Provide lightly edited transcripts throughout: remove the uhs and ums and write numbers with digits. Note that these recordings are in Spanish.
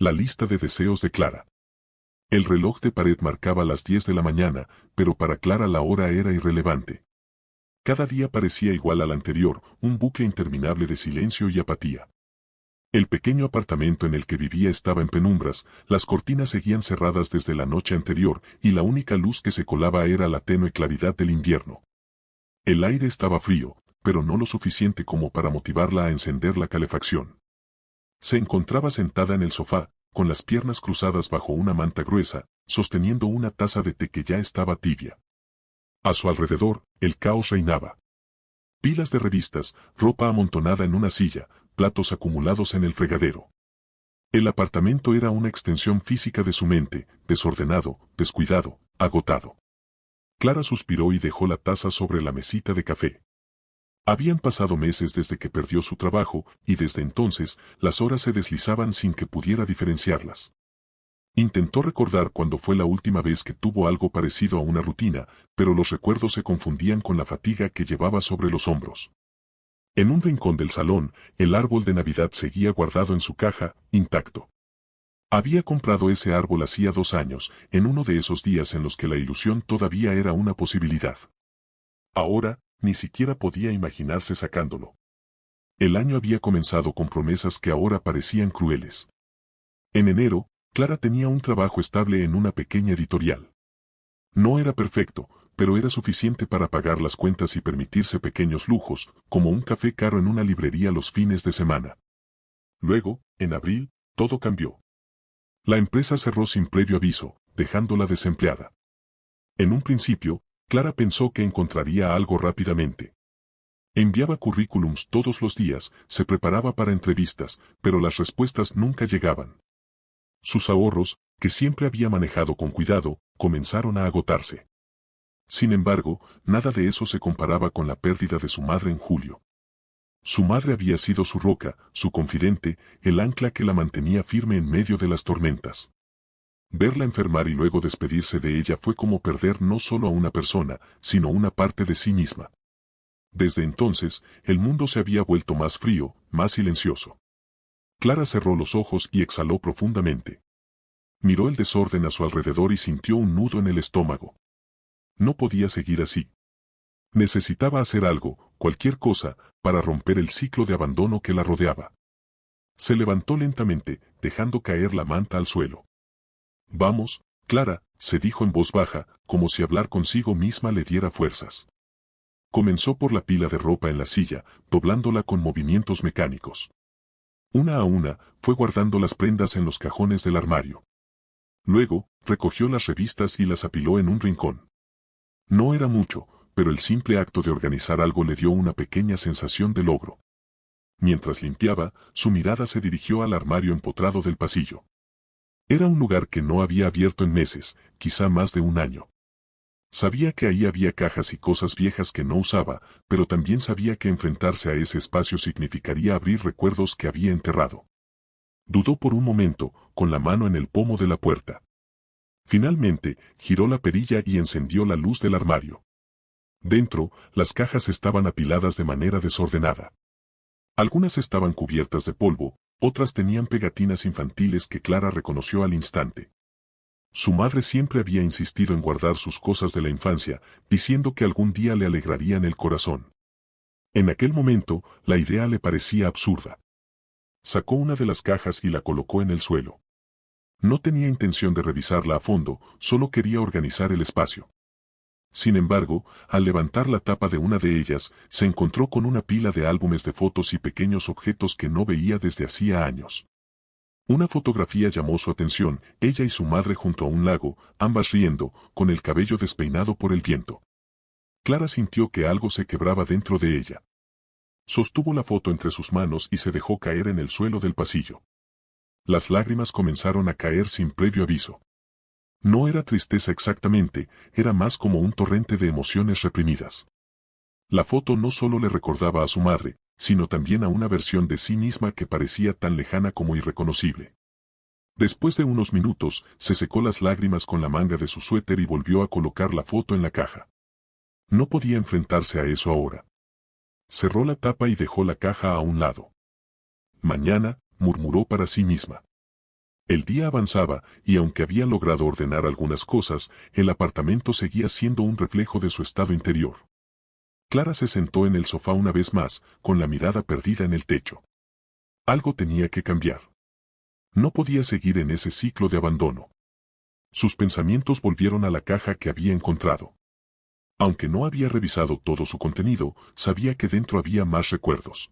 La lista de deseos de Clara. El reloj de pared marcaba las 10 de la mañana, pero para Clara la hora era irrelevante. Cada día parecía igual al anterior, un bucle interminable de silencio y apatía. El pequeño apartamento en el que vivía estaba en penumbras, las cortinas seguían cerradas desde la noche anterior y la única luz que se colaba era la tenue claridad del invierno. El aire estaba frío, pero no lo suficiente como para motivarla a encender la calefacción. Se encontraba sentada en el sofá, con las piernas cruzadas bajo una manta gruesa, sosteniendo una taza de té que ya estaba tibia. A su alrededor, el caos reinaba. Pilas de revistas, ropa amontonada en una silla, platos acumulados en el fregadero. El apartamento era una extensión física de su mente, desordenado, descuidado, agotado. Clara suspiró y dejó la taza sobre la mesita de café. Habían pasado meses desde que perdió su trabajo, y desde entonces, las horas se deslizaban sin que pudiera diferenciarlas. Intentó recordar cuándo fue la última vez que tuvo algo parecido a una rutina, pero los recuerdos se confundían con la fatiga que llevaba sobre los hombros. En un rincón del salón, el árbol de Navidad seguía guardado en su caja, intacto. Había comprado ese árbol hacía 2 años, en uno de esos días en los que la ilusión todavía era una posibilidad. Ahora, ni siquiera podía imaginarse sacándolo. El año había comenzado con promesas que ahora parecían crueles. En enero, Clara tenía un trabajo estable en una pequeña editorial. No era perfecto, pero era suficiente para pagar las cuentas y permitirse pequeños lujos, como un café caro en una librería los fines de semana. Luego, en abril, todo cambió. La empresa cerró sin previo aviso, dejándola desempleada. En un principio, Clara pensó que encontraría algo rápidamente. Enviaba currículums todos los días, se preparaba para entrevistas, pero las respuestas nunca llegaban. Sus ahorros, que siempre había manejado con cuidado, comenzaron a agotarse. Sin embargo, nada de eso se comparaba con la pérdida de su madre en julio. Su madre había sido su roca, su confidente, el ancla que la mantenía firme en medio de las tormentas. Verla enfermar y luego despedirse de ella fue como perder no solo a una persona, sino una parte de sí misma. Desde entonces, el mundo se había vuelto más frío, más silencioso. Clara cerró los ojos y exhaló profundamente. Miró el desorden a su alrededor y sintió un nudo en el estómago. No podía seguir así. Necesitaba hacer algo, cualquier cosa, para romper el ciclo de abandono que la rodeaba. Se levantó lentamente, dejando caer la manta al suelo. Vamos, Clara, se dijo en voz baja, como si hablar consigo misma le diera fuerzas. Comenzó por la pila de ropa en la silla, doblándola con movimientos mecánicos. Una a una, fue guardando las prendas en los cajones del armario. Luego, recogió las revistas y las apiló en un rincón. No era mucho, pero el simple acto de organizar algo le dio una pequeña sensación de logro. Mientras limpiaba, su mirada se dirigió al armario empotrado del pasillo. Era un lugar que no había abierto en meses, quizá más de 1 año. Sabía que ahí había cajas y cosas viejas que no usaba, pero también sabía que enfrentarse a ese espacio significaría abrir recuerdos que había enterrado. Dudó por un momento, con la mano en el pomo de la puerta. Finalmente, giró la perilla y encendió la luz del armario. Dentro, las cajas estaban apiladas de manera desordenada. Algunas estaban cubiertas de polvo, otras tenían pegatinas infantiles que Clara reconoció al instante. Su madre siempre había insistido en guardar sus cosas de la infancia, diciendo que algún día le alegrarían el corazón. En aquel momento, la idea le parecía absurda. Sacó una de las cajas y la colocó en el suelo. No tenía intención de revisarla a fondo, solo quería organizar el espacio. Sin embargo, al levantar la tapa de una de ellas, se encontró con una pila de álbumes de fotos y pequeños objetos que no veía desde hacía años. Una fotografía llamó su atención, ella y su madre junto a un lago, ambas riendo, con el cabello despeinado por el viento. Clara sintió que algo se quebraba dentro de ella. Sostuvo la foto entre sus manos y se dejó caer en el suelo del pasillo. Las lágrimas comenzaron a caer sin previo aviso. No era tristeza exactamente, era más como un torrente de emociones reprimidas. La foto no solo le recordaba a su madre, sino también a una versión de sí misma que parecía tan lejana como irreconocible. Después de unos minutos, se secó las lágrimas con la manga de su suéter y volvió a colocar la foto en la caja. No podía enfrentarse a eso ahora. Cerró la tapa y dejó la caja a un lado. Mañana, murmuró para sí misma. El día avanzaba, y aunque había logrado ordenar algunas cosas, el apartamento seguía siendo un reflejo de su estado interior. Clara se sentó en el sofá una vez más, con la mirada perdida en el techo. Algo tenía que cambiar. No podía seguir en ese ciclo de abandono. Sus pensamientos volvieron a la caja que había encontrado. Aunque no había revisado todo su contenido, sabía que dentro había más recuerdos.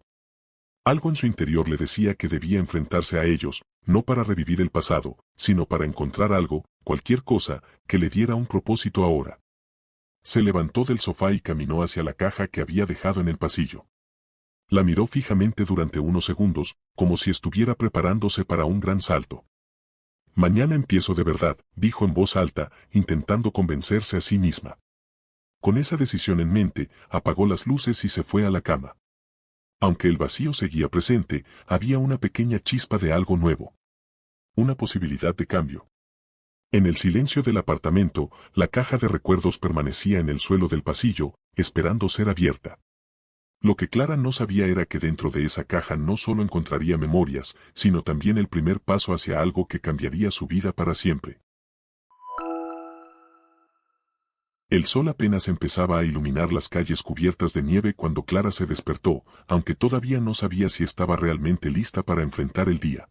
Algo en su interior le decía que debía enfrentarse a ellos, no para revivir el pasado, sino para encontrar algo, cualquier cosa, que le diera un propósito ahora. Se levantó del sofá y caminó hacia la caja que había dejado en el pasillo. La miró fijamente durante unos segundos, como si estuviera preparándose para un gran salto. Mañana empiezo de verdad, dijo en voz alta, intentando convencerse a sí misma. Con esa decisión en mente, apagó las luces y se fue a la cama. Aunque el vacío seguía presente, había una pequeña chispa de algo nuevo. Una posibilidad de cambio. En el silencio del apartamento, la caja de recuerdos permanecía en el suelo del pasillo, esperando ser abierta. Lo que Clara no sabía era que dentro de esa caja no solo encontraría memorias, sino también el primer paso hacia algo que cambiaría su vida para siempre. El sol apenas empezaba a iluminar las calles cubiertas de nieve cuando Clara se despertó, aunque todavía no sabía si estaba realmente lista para enfrentar el día.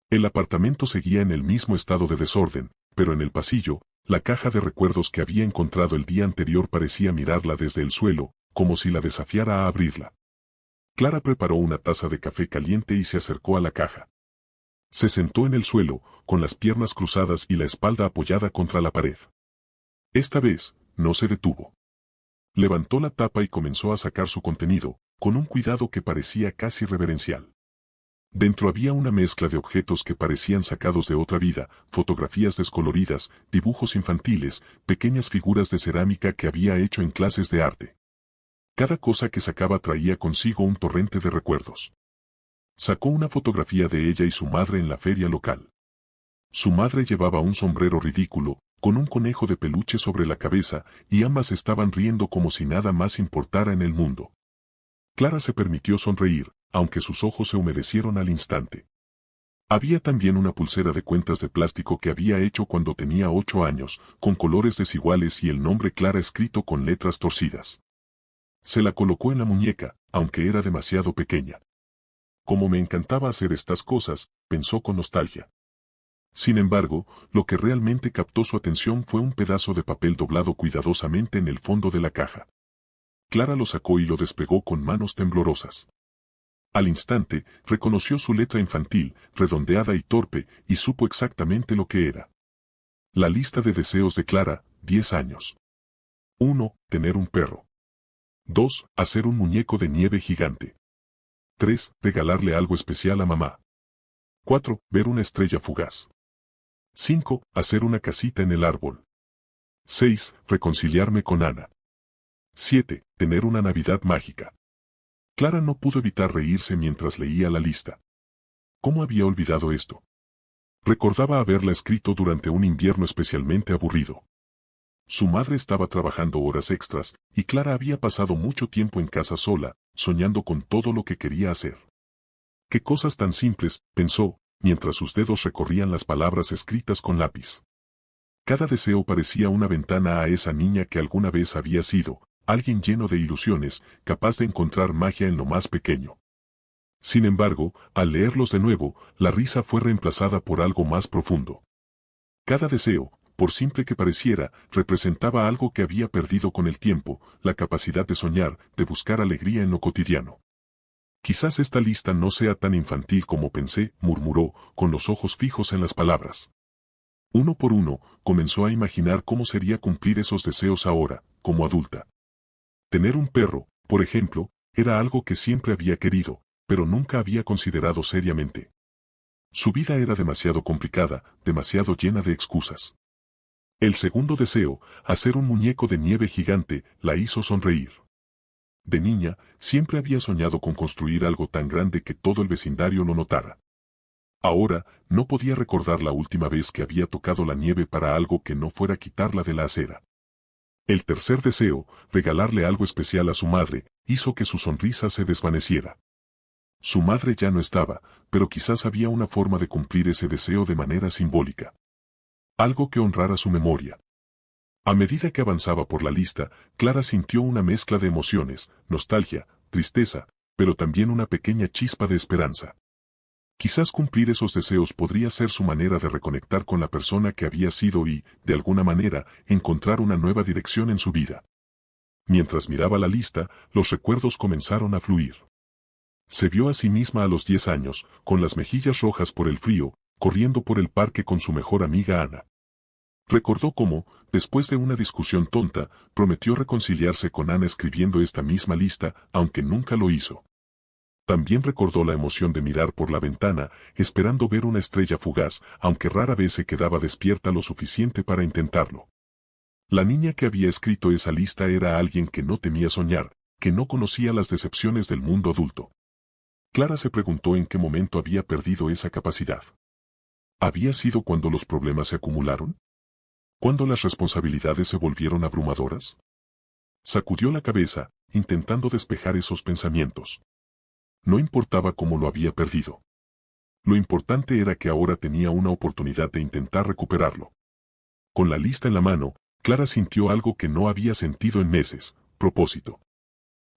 El apartamento seguía en el mismo estado de desorden, pero en el pasillo, la caja de recuerdos que había encontrado el día anterior parecía mirarla desde el suelo, como si la desafiara a abrirla. Clara preparó una taza de café caliente y se acercó a la caja. Se sentó en el suelo, con las piernas cruzadas y la espalda apoyada contra la pared. Esta vez, no se detuvo. Levantó la tapa y comenzó a sacar su contenido, con un cuidado que parecía casi reverencial. Dentro había una mezcla de objetos que parecían sacados de otra vida, fotografías descoloridas, dibujos infantiles, pequeñas figuras de cerámica que había hecho en clases de arte. Cada cosa que sacaba traía consigo un torrente de recuerdos. Sacó una fotografía de ella y su madre en la feria local. Su madre llevaba un sombrero ridículo, con un conejo de peluche sobre la cabeza, y ambas estaban riendo como si nada más importara en el mundo. Clara se permitió sonreír, aunque sus ojos se humedecieron al instante. Había también una pulsera de cuentas de plástico que había hecho cuando tenía 8 años, con colores desiguales y el nombre Clara escrito con letras torcidas. Se la colocó en la muñeca, aunque era demasiado pequeña. Como me encantaba hacer estas cosas, pensó con nostalgia. Sin embargo, lo que realmente captó su atención fue un pedazo de papel doblado cuidadosamente en el fondo de la caja. Clara lo sacó y lo despegó con manos temblorosas. Al instante, reconoció su letra infantil, redondeada y torpe, y supo exactamente lo que era. La lista de deseos de Clara, 10 años. 1. Tener un perro. 2. Hacer un muñeco de nieve gigante. 3. Regalarle algo especial a mamá. 4. Ver una estrella fugaz. 5. Hacer una casita en el árbol. 6. Reconciliarme con Ana. 7. Tener una Navidad mágica. Clara no pudo evitar reírse mientras leía la lista. ¿Cómo había olvidado esto? Recordaba haberla escrito durante un invierno especialmente aburrido. Su madre estaba trabajando horas extras, y Clara había pasado mucho tiempo en casa sola, soñando con todo lo que quería hacer. Qué cosas tan simples, pensó, mientras sus dedos recorrían las palabras escritas con lápiz. Cada deseo parecía una ventana a esa niña que alguna vez había sido, alguien lleno de ilusiones, capaz de encontrar magia en lo más pequeño. Sin embargo, al leerlos de nuevo, la risa fue reemplazada por algo más profundo. Cada deseo, por simple que pareciera, representaba algo que había perdido con el tiempo, la capacidad de soñar, de buscar alegría en lo cotidiano. Quizás esta lista no sea tan infantil como pensé, murmuró, con los ojos fijos en las palabras. Uno por uno, comenzó a imaginar cómo sería cumplir esos deseos ahora, como adulta. Tener un perro, por ejemplo, era algo que siempre había querido, pero nunca había considerado seriamente. Su vida era demasiado complicada, demasiado llena de excusas. El segundo deseo, hacer un muñeco de nieve gigante, la hizo sonreír. De niña, siempre había soñado con construir algo tan grande que todo el vecindario lo notara. Ahora, no podía recordar la última vez que había tocado la nieve para algo que no fuera quitarla de la acera. El tercer deseo, regalarle algo especial a su madre, hizo que su sonrisa se desvaneciera. Su madre ya no estaba, pero quizás había una forma de cumplir ese deseo de manera simbólica. Algo que honrara su memoria. A medida que avanzaba por la lista, Clara sintió una mezcla de emociones, nostalgia, tristeza, pero también una pequeña chispa de esperanza. Quizás cumplir esos deseos podría ser su manera de reconectar con la persona que había sido y, de alguna manera, encontrar una nueva dirección en su vida. Mientras miraba la lista, los recuerdos comenzaron a fluir. Se vio a sí misma a los 10 años, con las mejillas rojas por el frío, corriendo por el parque con su mejor amiga Ana. Recordó cómo, después de una discusión tonta, prometió reconciliarse con Ana escribiendo esta misma lista, aunque nunca lo hizo. También recordó la emoción de mirar por la ventana, esperando ver una estrella fugaz, aunque rara vez se quedaba despierta lo suficiente para intentarlo. La niña que había escrito esa lista era alguien que no temía soñar, que no conocía las decepciones del mundo adulto. Clara se preguntó en qué momento había perdido esa capacidad. ¿Había sido cuando los problemas se acumularon? ¿Cuándo las responsabilidades se volvieron abrumadoras? Sacudió la cabeza, intentando despejar esos pensamientos. No importaba cómo lo había perdido. Lo importante era que ahora tenía una oportunidad de intentar recuperarlo. Con la lista en la mano, Clara sintió algo que no había sentido en meses: propósito.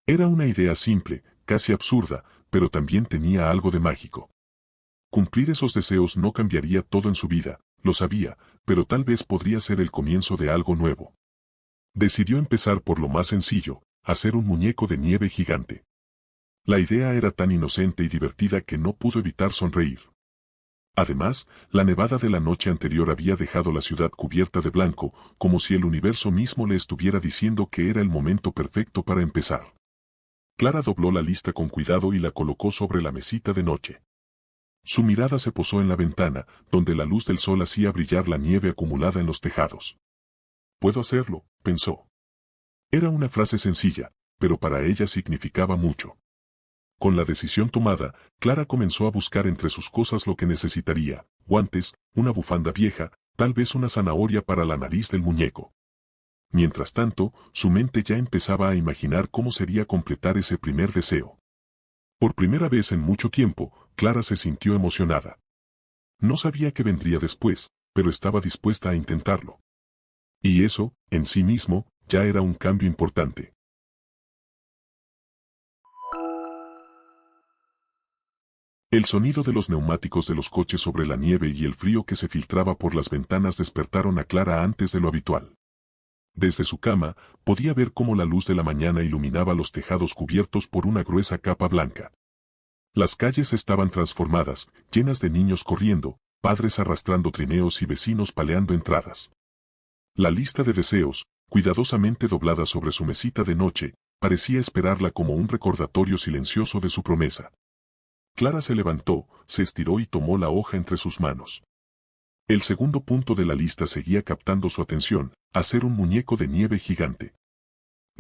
Era una idea simple, casi absurda, pero también tenía algo de mágico. Cumplir esos deseos no cambiaría todo en su vida, lo sabía, pero tal vez podría ser el comienzo de algo nuevo. Decidió empezar por lo más sencillo: hacer un muñeco de nieve gigante. La idea era tan inocente y divertida que no pudo evitar sonreír. Además, la nevada de la noche anterior había dejado la ciudad cubierta de blanco, como si el universo mismo le estuviera diciendo que era el momento perfecto para empezar. Clara dobló la lista con cuidado y la colocó sobre la mesita de noche. Su mirada se posó en la ventana, donde la luz del sol hacía brillar la nieve acumulada en los tejados. «Puedo hacerlo», pensó. Era una frase sencilla, pero para ella significaba mucho. Con la decisión tomada, Clara comenzó a buscar entre sus cosas lo que necesitaría: guantes, una bufanda vieja, tal vez una zanahoria para la nariz del muñeco. Mientras tanto, su mente ya empezaba a imaginar cómo sería completar ese primer deseo. Por primera vez en mucho tiempo, Clara se sintió emocionada. No sabía qué vendría después, pero estaba dispuesta a intentarlo. Y eso, en sí mismo, ya era un cambio importante. El sonido de los neumáticos de los coches sobre la nieve y el frío que se filtraba por las ventanas despertaron a Clara antes de lo habitual. Desde su cama, podía ver cómo la luz de la mañana iluminaba los tejados cubiertos por una gruesa capa blanca. Las calles estaban transformadas, llenas de niños corriendo, padres arrastrando trineos y vecinos paleando entradas. La lista de deseos, cuidadosamente doblada sobre su mesita de noche, parecía esperarla como un recordatorio silencioso de su promesa. Clara se levantó, se estiró y tomó la hoja entre sus manos. El segundo punto de la lista seguía captando su atención: hacer un muñeco de nieve gigante.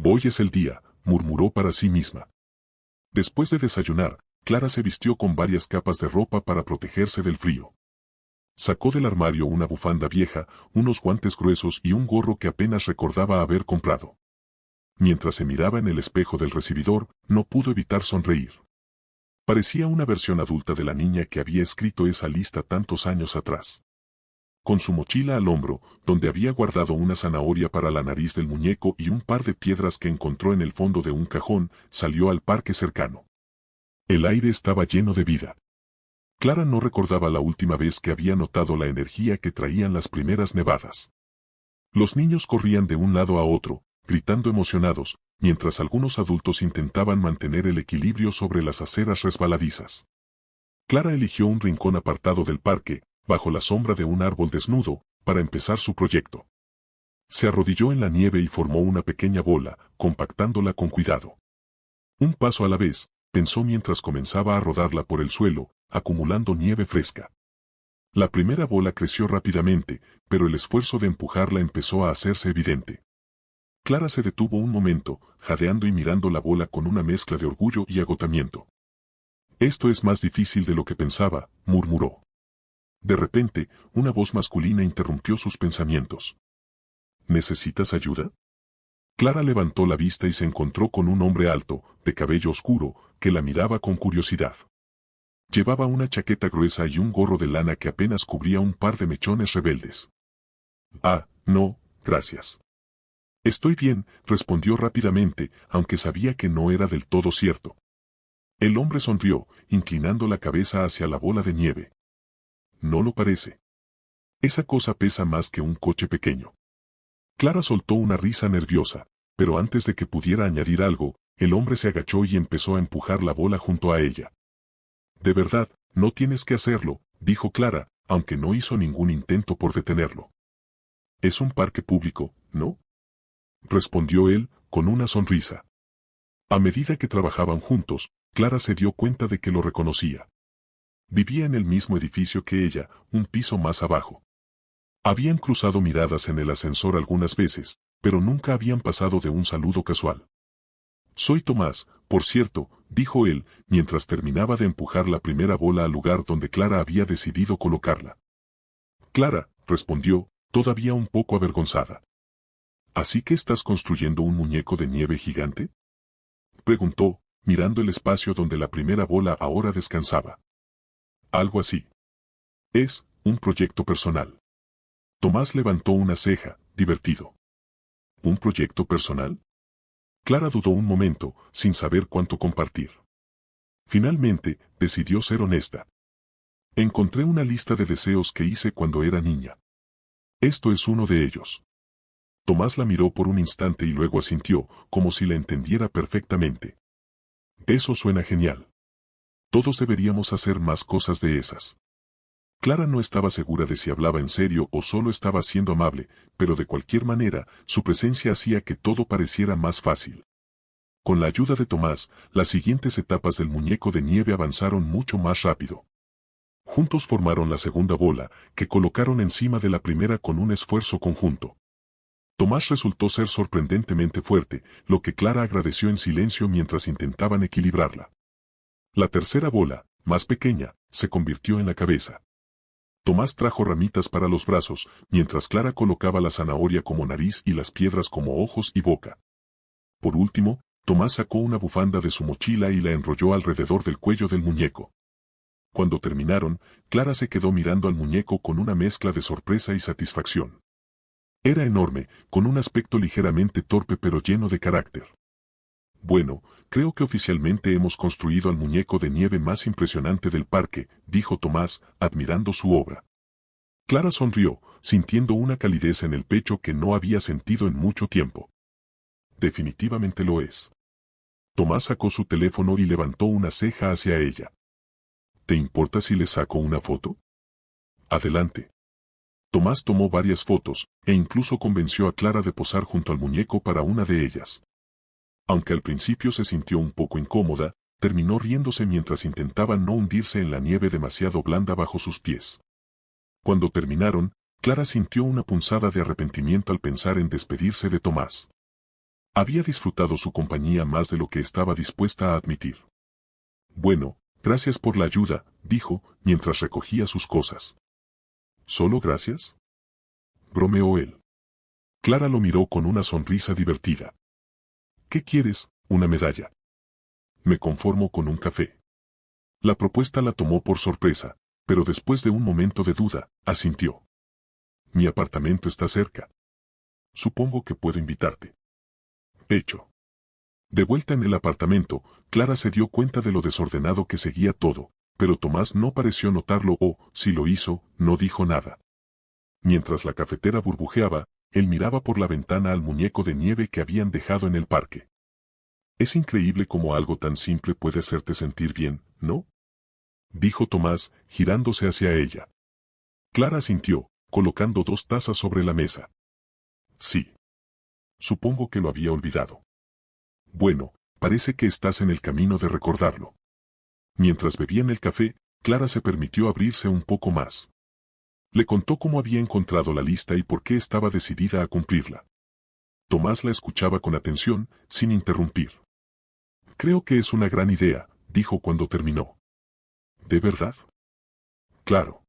«Hoy es el día», murmuró para sí misma. Después de desayunar, Clara se vistió con varias capas de ropa para protegerse del frío. Sacó del armario una bufanda vieja, unos guantes gruesos y un gorro que apenas recordaba haber comprado. Mientras se miraba en el espejo del recibidor, no pudo evitar sonreír. Parecía una versión adulta de la niña que había escrito esa lista tantos años atrás. Con su mochila al hombro, donde había guardado una zanahoria para la nariz del muñeco y un par de piedras que encontró en el fondo de un cajón, salió al parque cercano. El aire estaba lleno de vida. Clara no recordaba la última vez que había notado la energía que traían las primeras nevadas. Los niños corrían de un lado a otro, gritando emocionados, mientras algunos adultos intentaban mantener el equilibrio sobre las aceras resbaladizas. Clara eligió un rincón apartado del parque, bajo la sombra de un árbol desnudo, para empezar su proyecto. Se arrodilló en la nieve y formó una pequeña bola, compactándola con cuidado. Un paso a la vez, pensó mientras comenzaba a rodarla por el suelo, acumulando nieve fresca. La primera bola creció rápidamente, pero el esfuerzo de empujarla empezó a hacerse evidente. Clara se detuvo un momento, jadeando y mirando la bola con una mezcla de orgullo y agotamiento. «Esto es más difícil de lo que pensaba», murmuró. De repente, una voz masculina interrumpió sus pensamientos. «¿Necesitas ayuda?». Clara levantó la vista y se encontró con un hombre alto, de cabello oscuro, que la miraba con curiosidad. Llevaba una chaqueta gruesa y un gorro de lana que apenas cubría un par de mechones rebeldes. Ah, no, gracias. Estoy bien, respondió rápidamente, aunque sabía que no era del todo cierto. El hombre sonrió, inclinando la cabeza hacia la bola de nieve. No lo parece. Esa cosa pesa más que un coche pequeño. Clara soltó una risa nerviosa, pero antes de que pudiera añadir algo, el hombre se agachó y empezó a empujar la bola junto a ella. De verdad, no tienes que hacerlo, dijo Clara, aunque no hizo ningún intento por detenerlo. Es un parque público, ¿no? Respondió él, con una sonrisa. A medida que trabajaban juntos, Clara se dio cuenta de que lo reconocía. Vivía en el mismo edificio que ella, un piso más abajo. Habían cruzado miradas en el ascensor algunas veces, pero nunca habían pasado de un saludo casual. Soy Tomás, por cierto, dijo él, mientras terminaba de empujar la primera bola al lugar donde Clara había decidido colocarla. Clara, respondió, todavía un poco avergonzada. ¿Así que estás construyendo un muñeco de nieve gigante? Preguntó, mirando el espacio donde la primera bola ahora descansaba. Algo así. Es un proyecto personal. Tomás levantó una ceja, divertido. ¿Un proyecto personal? Clara dudó un momento, sin saber cuánto compartir. Finalmente, decidió ser honesta. Encontré una lista de deseos que hice cuando era niña. Esto es uno de ellos. Tomás la miró por un instante y luego asintió, como si la entendiera perfectamente. Eso suena genial. Todos deberíamos hacer más cosas de esas. Clara no estaba segura de si hablaba en serio o solo estaba siendo amable, pero de cualquier manera, su presencia hacía que todo pareciera más fácil. Con la ayuda de Tomás, las siguientes etapas del muñeco de nieve avanzaron mucho más rápido. Juntos formaron la segunda bola, que colocaron encima de la primera con un esfuerzo conjunto. Tomás resultó ser sorprendentemente fuerte, lo que Clara agradeció en silencio mientras intentaban equilibrarla. La tercera bola, más pequeña, se convirtió en la cabeza. Tomás trajo ramitas para los brazos, mientras Clara colocaba la zanahoria como nariz y las piedras como ojos y boca. Por último, Tomás sacó una bufanda de su mochila y la enrolló alrededor del cuello del muñeco. Cuando terminaron, Clara se quedó mirando al muñeco con una mezcla de sorpresa y satisfacción. Era enorme, con un aspecto ligeramente torpe pero lleno de carácter. Bueno, creo que oficialmente hemos construido al muñeco de nieve más impresionante del parque, dijo Tomás, admirando su obra. Clara sonrió, sintiendo una calidez en el pecho que no había sentido en mucho tiempo. Definitivamente lo es. Tomás sacó su teléfono y levantó una ceja hacia ella. ¿Te importa si le saco una foto? Adelante. Tomás tomó varias fotos, e incluso convenció a Clara de posar junto al muñeco para una de ellas. Aunque al principio se sintió un poco incómoda, terminó riéndose mientras intentaba no hundirse en la nieve demasiado blanda bajo sus pies. Cuando terminaron, Clara sintió una punzada de arrepentimiento al pensar en despedirse de Tomás. Había disfrutado su compañía más de lo que estaba dispuesta a admitir. Bueno, gracias por la ayuda, dijo, mientras recogía sus cosas. ¿Solo gracias? Bromeó él. Clara lo miró con una sonrisa divertida. ¿Qué quieres? ¿Una medalla? Me conformo con un café. La propuesta la tomó por sorpresa, pero después de un momento de duda, asintió. Mi apartamento está cerca. Supongo que puedo invitarte. Hecho. De vuelta en el apartamento, Clara se dio cuenta de lo desordenado que seguía todo, pero Tomás no pareció notarlo o, si lo hizo, no dijo nada. Mientras la cafetera burbujeaba, él miraba por la ventana al muñeco de nieve que habían dejado en el parque. Es increíble cómo algo tan simple puede hacerte sentir bien, ¿no? Dijo Tomás, girándose hacia ella. Clara asintió, colocando 2 tazas sobre la mesa. Sí. Supongo que lo había olvidado. Bueno, parece que estás en el camino de recordarlo. Mientras bebían el café, Clara se permitió abrirse un poco más. Le contó cómo había encontrado la lista y por qué estaba decidida a cumplirla. Tomás la escuchaba con atención, sin interrumpir. Creo que es una gran idea, dijo cuando terminó. ¿De verdad? Claro.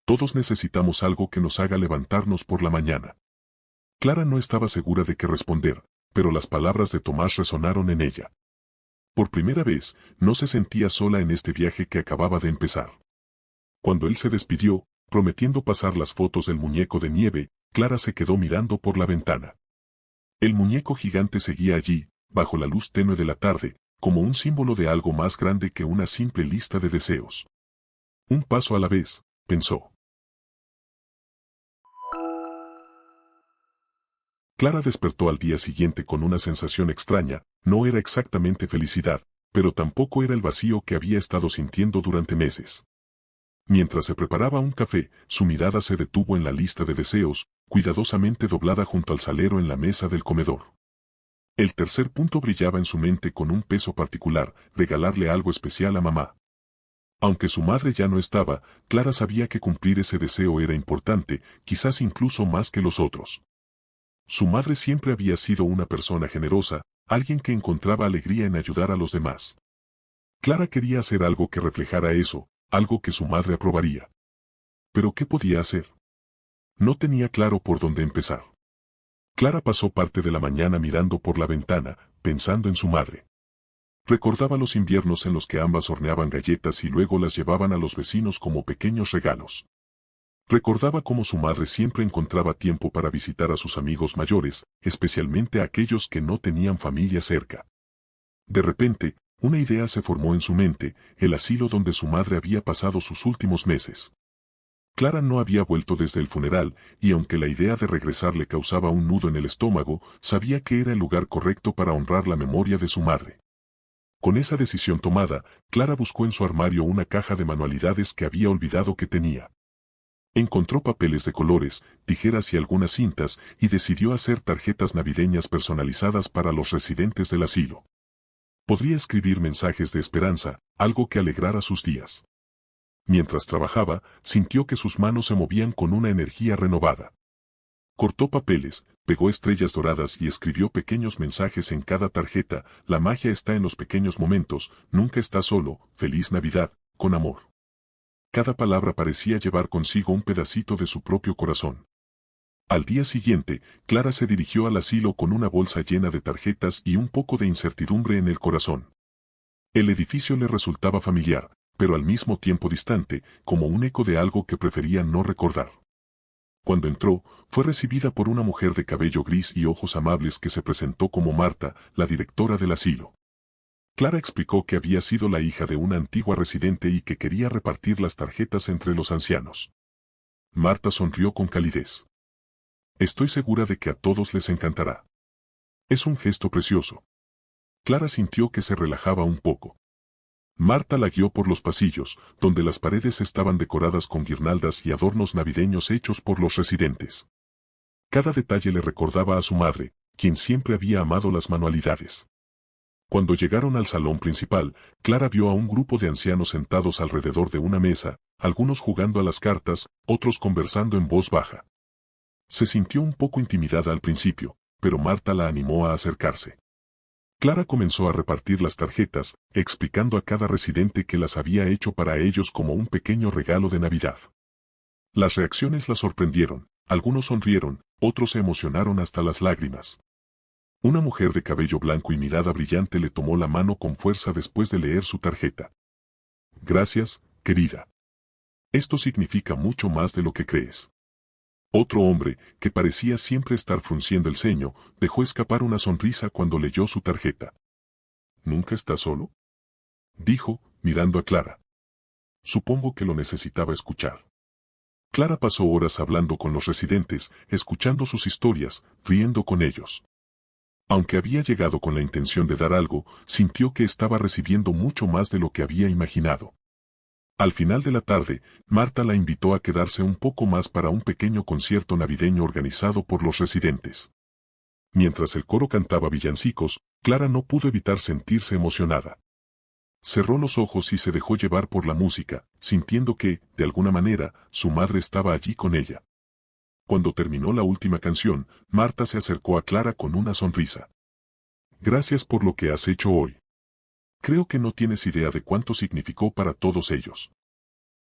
Todos necesitamos algo que nos haga levantarnos por la mañana. Clara no estaba segura de qué responder, pero las palabras de Tomás resonaron en ella. Por primera vez, no se sentía sola en este viaje que acababa de empezar. Cuando él se despidió, prometiendo pasar las fotos del muñeco de nieve, Clara se quedó mirando por la ventana. El muñeco gigante seguía allí, bajo la luz tenue de la tarde, como un símbolo de algo más grande que una simple lista de deseos. Un paso a la vez, pensó. Clara despertó al día siguiente con una sensación extraña, no era exactamente felicidad, pero tampoco era el vacío que había estado sintiendo durante meses. Mientras se preparaba un café, su mirada se detuvo en la lista de deseos, cuidadosamente doblada junto al salero en la mesa del comedor. El tercer punto brillaba en su mente con un peso particular, regalarle algo especial a mamá. Aunque su madre ya no estaba, Clara sabía que cumplir ese deseo era importante, quizás incluso más que los otros. Su madre siempre había sido una persona generosa, alguien que encontraba alegría en ayudar a los demás. Clara quería hacer algo que reflejara eso, algo que su madre aprobaría. ¿Pero qué podía hacer? No tenía claro por dónde empezar. Clara pasó parte de la mañana mirando por la ventana, pensando en su madre. Recordaba los inviernos en los que ambas horneaban galletas y luego las llevaban a los vecinos como pequeños regalos. Recordaba cómo su madre siempre encontraba tiempo para visitar a sus amigos mayores, especialmente a aquellos que no tenían familia cerca. De repente, una idea se formó en su mente, el asilo donde su madre había pasado sus últimos meses. Clara no había vuelto desde el funeral, y aunque la idea de regresar le causaba un nudo en el estómago, sabía que era el lugar correcto para honrar la memoria de su madre. Con esa decisión tomada, Clara buscó en su armario una caja de manualidades que había olvidado que tenía. Encontró papeles de colores, tijeras y algunas cintas, y decidió hacer tarjetas navideñas personalizadas para los residentes del asilo. Podría escribir mensajes de esperanza, algo que alegrara sus días. Mientras trabajaba, sintió que sus manos se movían con una energía renovada. Cortó papeles, pegó estrellas doradas y escribió pequeños mensajes en cada tarjeta. La magia está en los pequeños momentos, nunca estás solo, feliz Navidad, con amor. Cada palabra parecía llevar consigo un pedacito de su propio corazón. Al día siguiente, Clara se dirigió al asilo con una bolsa llena de tarjetas y un poco de incertidumbre en el corazón. El edificio le resultaba familiar, pero al mismo tiempo distante, como un eco de algo que prefería no recordar. Cuando entró, fue recibida por una mujer de cabello gris y ojos amables que se presentó como Marta, la directora del asilo. Clara explicó que había sido la hija de una antigua residente y que quería repartir las tarjetas entre los ancianos. Marta sonrió con calidez. Estoy segura de que a todos les encantará. Es un gesto precioso. Clara sintió que se relajaba un poco. Marta la guió por los pasillos, donde las paredes estaban decoradas con guirnaldas y adornos navideños hechos por los residentes. Cada detalle le recordaba a su madre, quien siempre había amado las manualidades. Cuando llegaron al salón principal, Clara vio a un grupo de ancianos sentados alrededor de una mesa, algunos jugando a las cartas, otros conversando en voz baja. Se sintió un poco intimidada al principio, pero Marta la animó a acercarse. Clara comenzó a repartir las tarjetas, explicando a cada residente que las había hecho para ellos como un pequeño regalo de Navidad. Las reacciones la sorprendieron, algunos sonrieron, otros se emocionaron hasta las lágrimas. Una mujer de cabello blanco y mirada brillante le tomó la mano con fuerza después de leer su tarjeta. Gracias, querida. Esto significa mucho más de lo que crees. Otro hombre, que parecía siempre estar frunciendo el ceño, dejó escapar una sonrisa cuando leyó su tarjeta. ¿Nunca estás solo?, dijo, mirando a Clara. Supongo que lo necesitaba escuchar. Clara pasó horas hablando con los residentes, escuchando sus historias, riendo con ellos. Aunque había llegado con la intención de dar algo, sintió que estaba recibiendo mucho más de lo que había imaginado. Al final de la tarde, Marta la invitó a quedarse un poco más para un pequeño concierto navideño organizado por los residentes. Mientras el coro cantaba villancicos, Clara no pudo evitar sentirse emocionada. Cerró los ojos y se dejó llevar por la música, sintiendo que, de alguna manera, su madre estaba allí con ella. Cuando terminó la última canción, Marta se acercó a Clara con una sonrisa. Gracias por lo que has hecho hoy. Creo que no tienes idea de cuánto significó para todos ellos.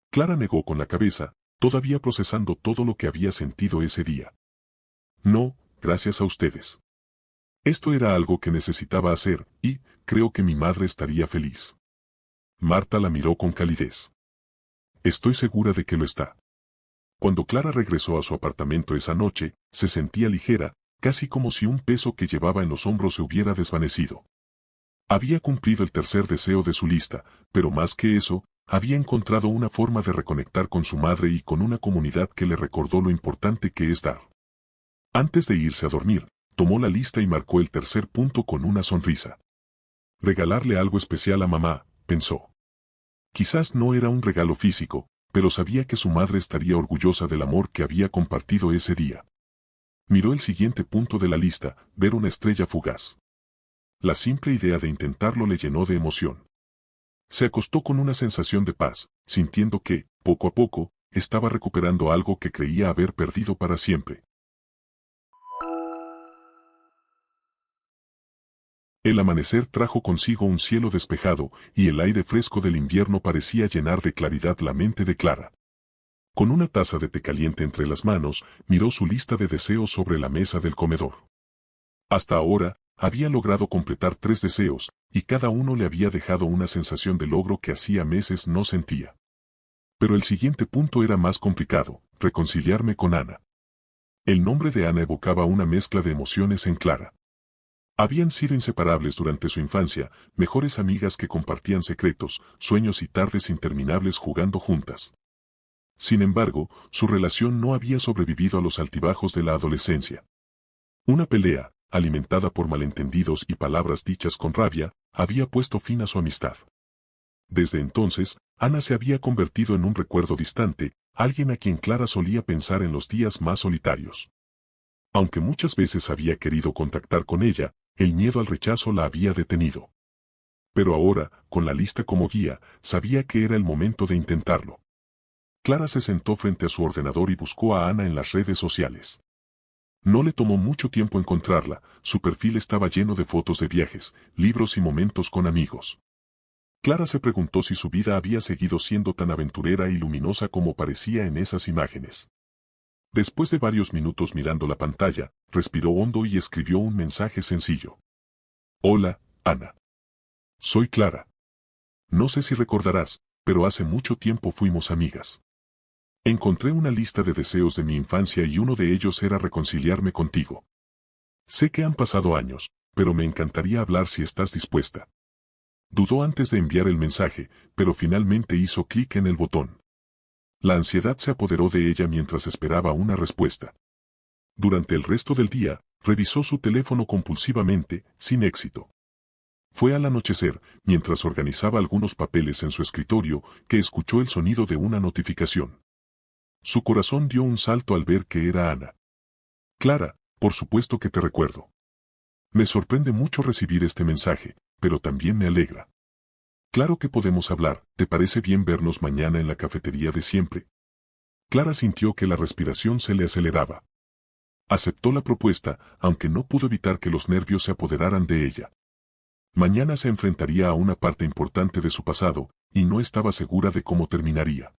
Clara negó con la cabeza, todavía procesando todo lo que había sentido ese día. No, gracias a ustedes. Esto era algo que necesitaba hacer, y creo que mi madre estaría feliz. Marta la miró con calidez. Estoy segura de que lo está. Cuando Clara regresó a su apartamento esa noche, se sentía ligera, casi como si un peso que llevaba en los hombros se hubiera desvanecido. Había cumplido el tercer deseo de su lista, pero más que eso, había encontrado una forma de reconectar con su madre y con una comunidad que le recordó lo importante que es dar. Antes de irse a dormir, tomó la lista y marcó el tercer punto con una sonrisa. Regalarle algo especial a mamá, pensó. Quizás no era un regalo físico, pero sabía que su madre estaría orgullosa del amor que había compartido ese día. Miró el siguiente punto de la lista, ver una estrella fugaz. La simple idea de intentarlo le llenó de emoción. Se acostó con una sensación de paz, sintiendo que, poco a poco, estaba recuperando algo que creía haber perdido para siempre. El amanecer trajo consigo un cielo despejado, y el aire fresco del invierno parecía llenar de claridad la mente de Clara. Con una taza de té caliente entre las manos, miró su lista de deseos sobre la mesa del comedor. Hasta ahora, había logrado completar 3 deseos, y cada uno le había dejado una sensación de logro que hacía meses no sentía. Pero el siguiente punto era más complicado, reconciliarme con Ana. El nombre de Ana evocaba una mezcla de emociones en Clara. Habían sido inseparables durante su infancia, mejores amigas que compartían secretos, sueños y tardes interminables jugando juntas. Sin embargo, su relación no había sobrevivido a los altibajos de la adolescencia. Una pelea, alimentada por malentendidos y palabras dichas con rabia, había puesto fin a su amistad. Desde entonces, Ana se había convertido en un recuerdo distante, alguien a quien Clara solía pensar en los días más solitarios. Aunque muchas veces había querido contactar con ella, el miedo al rechazo la había detenido. Pero ahora, con la lista como guía, sabía que era el momento de intentarlo. Clara se sentó frente a su ordenador y buscó a Ana en las redes sociales. No le tomó mucho tiempo encontrarla, su perfil estaba lleno de fotos de viajes, libros y momentos con amigos. Clara se preguntó si su vida había seguido siendo tan aventurera y luminosa como parecía en esas imágenes. Después de varios minutos mirando la pantalla, respiró hondo y escribió un mensaje sencillo. Hola, Ana. Soy Clara. No sé si recordarás, pero hace mucho tiempo fuimos amigas. Encontré una lista de deseos de mi infancia y uno de ellos era reconciliarme contigo. Sé que han pasado años, pero me encantaría hablar si estás dispuesta. Dudó antes de enviar el mensaje, pero finalmente hizo clic en el botón. La ansiedad se apoderó de ella mientras esperaba una respuesta. Durante el resto del día, revisó su teléfono compulsivamente, sin éxito. Fue al anochecer, mientras organizaba algunos papeles en su escritorio, que escuchó el sonido de una notificación. Su corazón dio un salto al ver que era Ana. Clara, por supuesto que te recuerdo. Me sorprende mucho recibir este mensaje, pero también me alegra. Claro que podemos hablar, ¿te parece bien vernos mañana en la cafetería de siempre? Clara sintió que la respiración se le aceleraba. Aceptó la propuesta, aunque no pudo evitar que los nervios se apoderaran de ella. Mañana se enfrentaría a una parte importante de su pasado, y no estaba segura de cómo terminaría.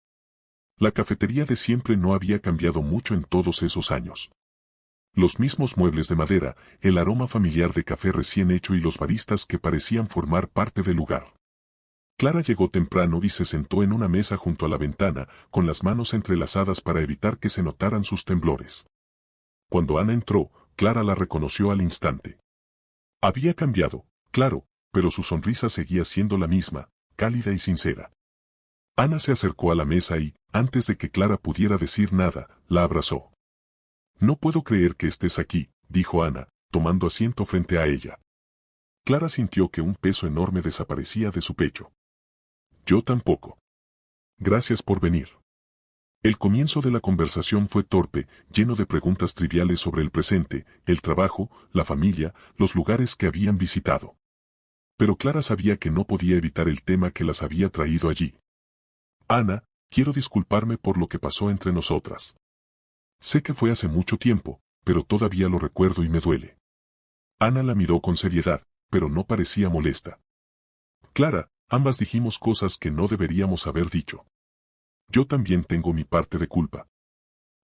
La cafetería de siempre no había cambiado mucho en todos esos años. Los mismos muebles de madera, el aroma familiar de café recién hecho y los baristas que parecían formar parte del lugar. Clara llegó temprano y se sentó en una mesa junto a la ventana, con las manos entrelazadas para evitar que se notaran sus temblores. Cuando Ana entró, Clara la reconoció al instante. Había cambiado, claro, pero su sonrisa seguía siendo la misma, cálida y sincera. Ana se acercó a la mesa y, antes de que Clara pudiera decir nada, la abrazó. No puedo creer que estés aquí, dijo Ana, tomando asiento frente a ella. Clara sintió que un peso enorme desaparecía de su pecho. Yo tampoco. Gracias por venir. El comienzo de la conversación fue torpe, lleno de preguntas triviales sobre el presente, el trabajo, la familia, los lugares que habían visitado. Pero Clara sabía que no podía evitar el tema que las había traído allí. Ana, quiero disculparme por lo que pasó entre nosotras. Sé que fue hace mucho tiempo, pero todavía lo recuerdo y me duele. Ana la miró con seriedad, pero no parecía molesta. Clara, ambas dijimos cosas que no deberíamos haber dicho. Yo también tengo mi parte de culpa.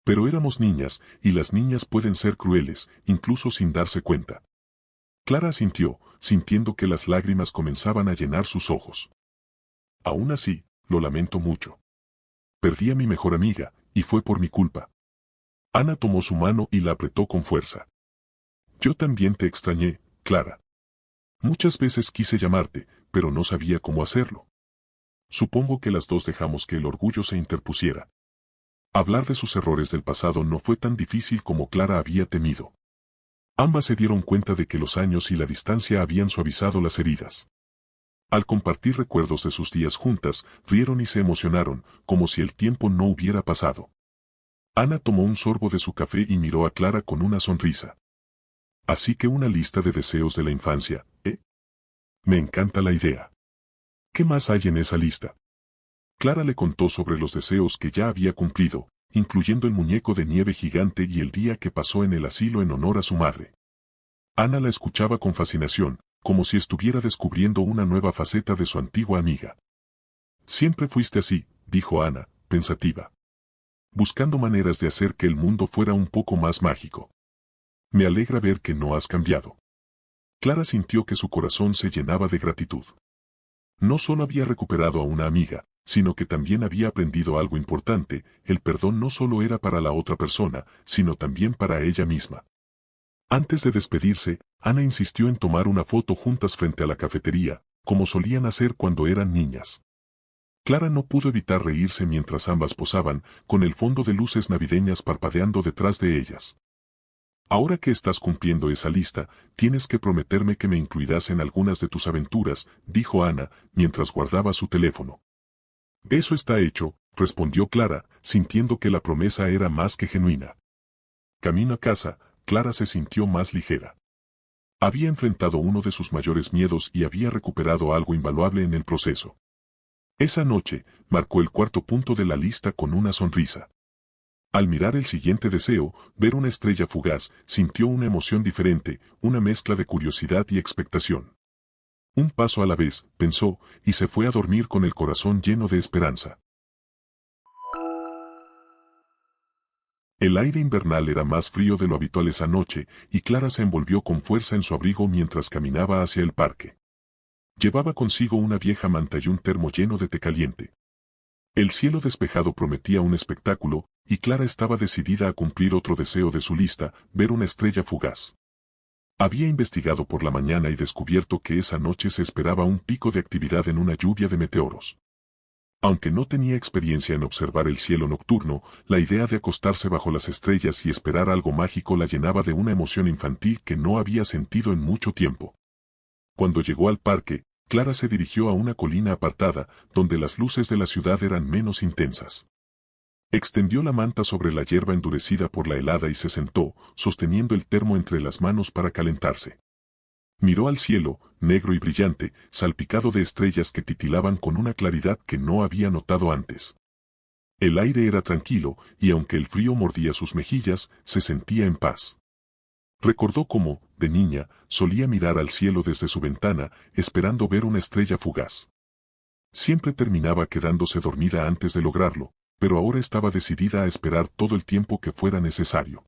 Pero éramos niñas, y las niñas pueden ser crueles, incluso sin darse cuenta. Clara asintió, sintiendo que las lágrimas comenzaban a llenar sus ojos. Aún así, lo lamento mucho. Perdí a mi mejor amiga, y fue por mi culpa. Ana tomó su mano y la apretó con fuerza. Yo también te extrañé, Clara. Muchas veces quise llamarte, pero no sabía cómo hacerlo. Supongo que las dos dejamos que el orgullo se interpusiera. Hablar de sus errores del pasado no fue tan difícil como Clara había temido. Ambas se dieron cuenta de que los años y la distancia habían suavizado las heridas. Al compartir recuerdos de sus días juntas, rieron y se emocionaron, como si el tiempo no hubiera pasado. Ana tomó un sorbo de su café y miró a Clara con una sonrisa. Así que una lista de deseos de la infancia, ¿eh? Me encanta la idea. ¿Qué más hay en esa lista? Clara le contó sobre los deseos que ya había cumplido, incluyendo el muñeco de nieve gigante y el día que pasó en el asilo en honor a su madre. Ana la escuchaba con fascinación, como si estuviera descubriendo una nueva faceta de su antigua amiga. Siempre fuiste así, dijo Ana, pensativa. Buscando maneras de hacer que el mundo fuera un poco más mágico. Me alegra ver que no has cambiado. Clara sintió que su corazón se llenaba de gratitud. No solo había recuperado a una amiga, sino que también había aprendido algo importante: el perdón no solo era para la otra persona, sino también para ella misma. Antes de despedirse, Ana insistió en tomar una foto juntas frente a la cafetería, como solían hacer cuando eran niñas. Clara no pudo evitar reírse mientras ambas posaban, con el fondo de luces navideñas parpadeando detrás de ellas. Ahora que estás cumpliendo esa lista, tienes que prometerme que me incluirás en algunas de tus aventuras, dijo Ana, mientras guardaba su teléfono. Eso está hecho, respondió Clara, sintiendo que la promesa era más que genuina. Camino a casa, Clara se sintió más ligera. Había enfrentado uno de sus mayores miedos y había recuperado algo invaluable en el proceso. Esa noche, marcó el cuarto punto de la lista con una sonrisa. Al mirar el siguiente deseo, ver una estrella fugaz, sintió una emoción diferente, una mezcla de curiosidad y expectación. Un paso a la vez, pensó, y se fue a dormir con el corazón lleno de esperanza. El aire invernal era más frío de lo habitual esa noche, y Clara se envolvió con fuerza en su abrigo mientras caminaba hacia el parque. Llevaba consigo una vieja manta y un termo lleno de té caliente. El cielo despejado prometía un espectáculo, y Clara estaba decidida a cumplir otro deseo de su lista: ver una estrella fugaz. Había investigado por la mañana y descubierto que esa noche se esperaba un pico de actividad en una lluvia de meteoros. Aunque no tenía experiencia en observar el cielo nocturno, la idea de acostarse bajo las estrellas y esperar algo mágico la llenaba de una emoción infantil que no había sentido en mucho tiempo. Cuando llegó al parque, Clara se dirigió a una colina apartada, donde las luces de la ciudad eran menos intensas. Extendió la manta sobre la hierba endurecida por la helada y se sentó, sosteniendo el termo entre las manos para calentarse. Miró al cielo, negro y brillante, salpicado de estrellas que titilaban con una claridad que no había notado antes. El aire era tranquilo, y aunque el frío mordía sus mejillas, se sentía en paz. Recordó cómo, de niña, solía mirar al cielo desde su ventana, esperando ver una estrella fugaz. Siempre terminaba quedándose dormida antes de lograrlo, pero ahora estaba decidida a esperar todo el tiempo que fuera necesario.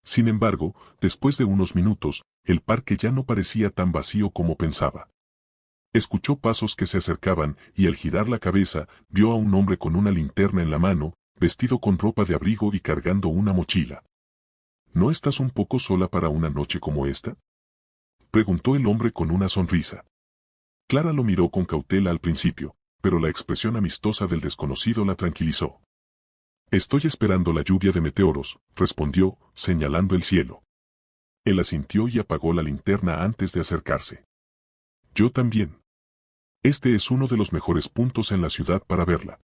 Sin embargo, después de unos minutos, el parque ya no parecía tan vacío como pensaba. Escuchó pasos que se acercaban, y al girar la cabeza, vio a un hombre con una linterna en la mano, vestido con ropa de abrigo y cargando una mochila. ¿No estás un poco sola para una noche como esta?, preguntó el hombre con una sonrisa. Clara lo miró con cautela al principio, pero la expresión amistosa del desconocido la tranquilizó. Estoy esperando la lluvia de meteoros, respondió, señalando el cielo. Él asintió y apagó la linterna antes de acercarse. Yo también. Este es uno de los mejores puntos en la ciudad para verla.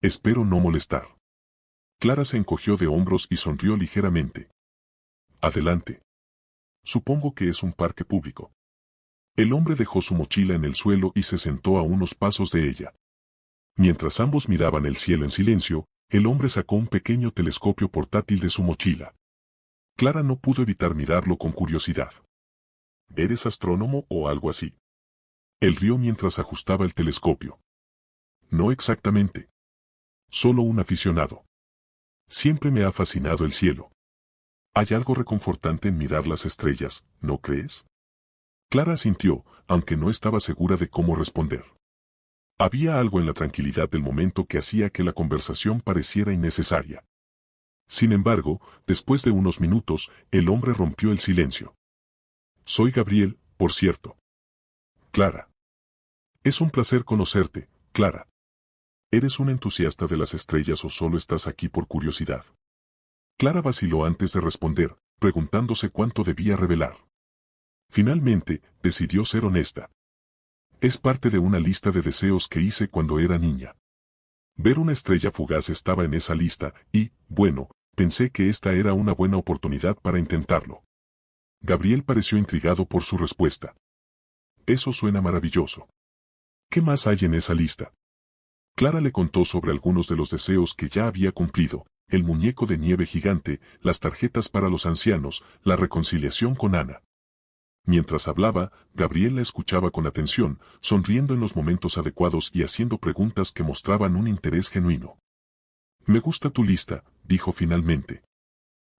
Espero no molestar. Clara se encogió de hombros y sonrió ligeramente. Adelante. Supongo que es un parque público. El hombre dejó su mochila en el suelo y se sentó a unos pasos de ella. Mientras ambos miraban el cielo en silencio, el hombre sacó un pequeño telescopio portátil de su mochila. Clara no pudo evitar mirarlo con curiosidad. ¿Eres astrónomo o algo así?, él rió mientras ajustaba el telescopio. No exactamente. Solo un aficionado. Siempre me ha fascinado el cielo. Hay algo reconfortante en mirar las estrellas, ¿no crees? Clara asintió, aunque no estaba segura de cómo responder. Había algo en la tranquilidad del momento que hacía que la conversación pareciera innecesaria. Sin embargo, después de unos minutos, el hombre rompió el silencio. Soy Gabriel, por cierto. Clara. Es un placer conocerte, Clara. ¿Eres un entusiasta de las estrellas o solo estás aquí por curiosidad? Clara vaciló antes de responder, preguntándose cuánto debía revelar. Finalmente, decidió ser honesta. Es parte de una lista de deseos que hice cuando era niña. Ver una estrella fugaz estaba en esa lista y, bueno, pensé que esta era una buena oportunidad para intentarlo. Gabriel pareció intrigado por su respuesta. Eso suena maravilloso. ¿Qué más hay en esa lista? Clara le contó sobre algunos de los deseos que ya había cumplido, el muñeco de nieve gigante, las tarjetas para los ancianos, la reconciliación con Ana. Mientras hablaba, Gabriel la escuchaba con atención, sonriendo en los momentos adecuados y haciendo preguntas que mostraban un interés genuino. Me gusta tu lista, dijo finalmente.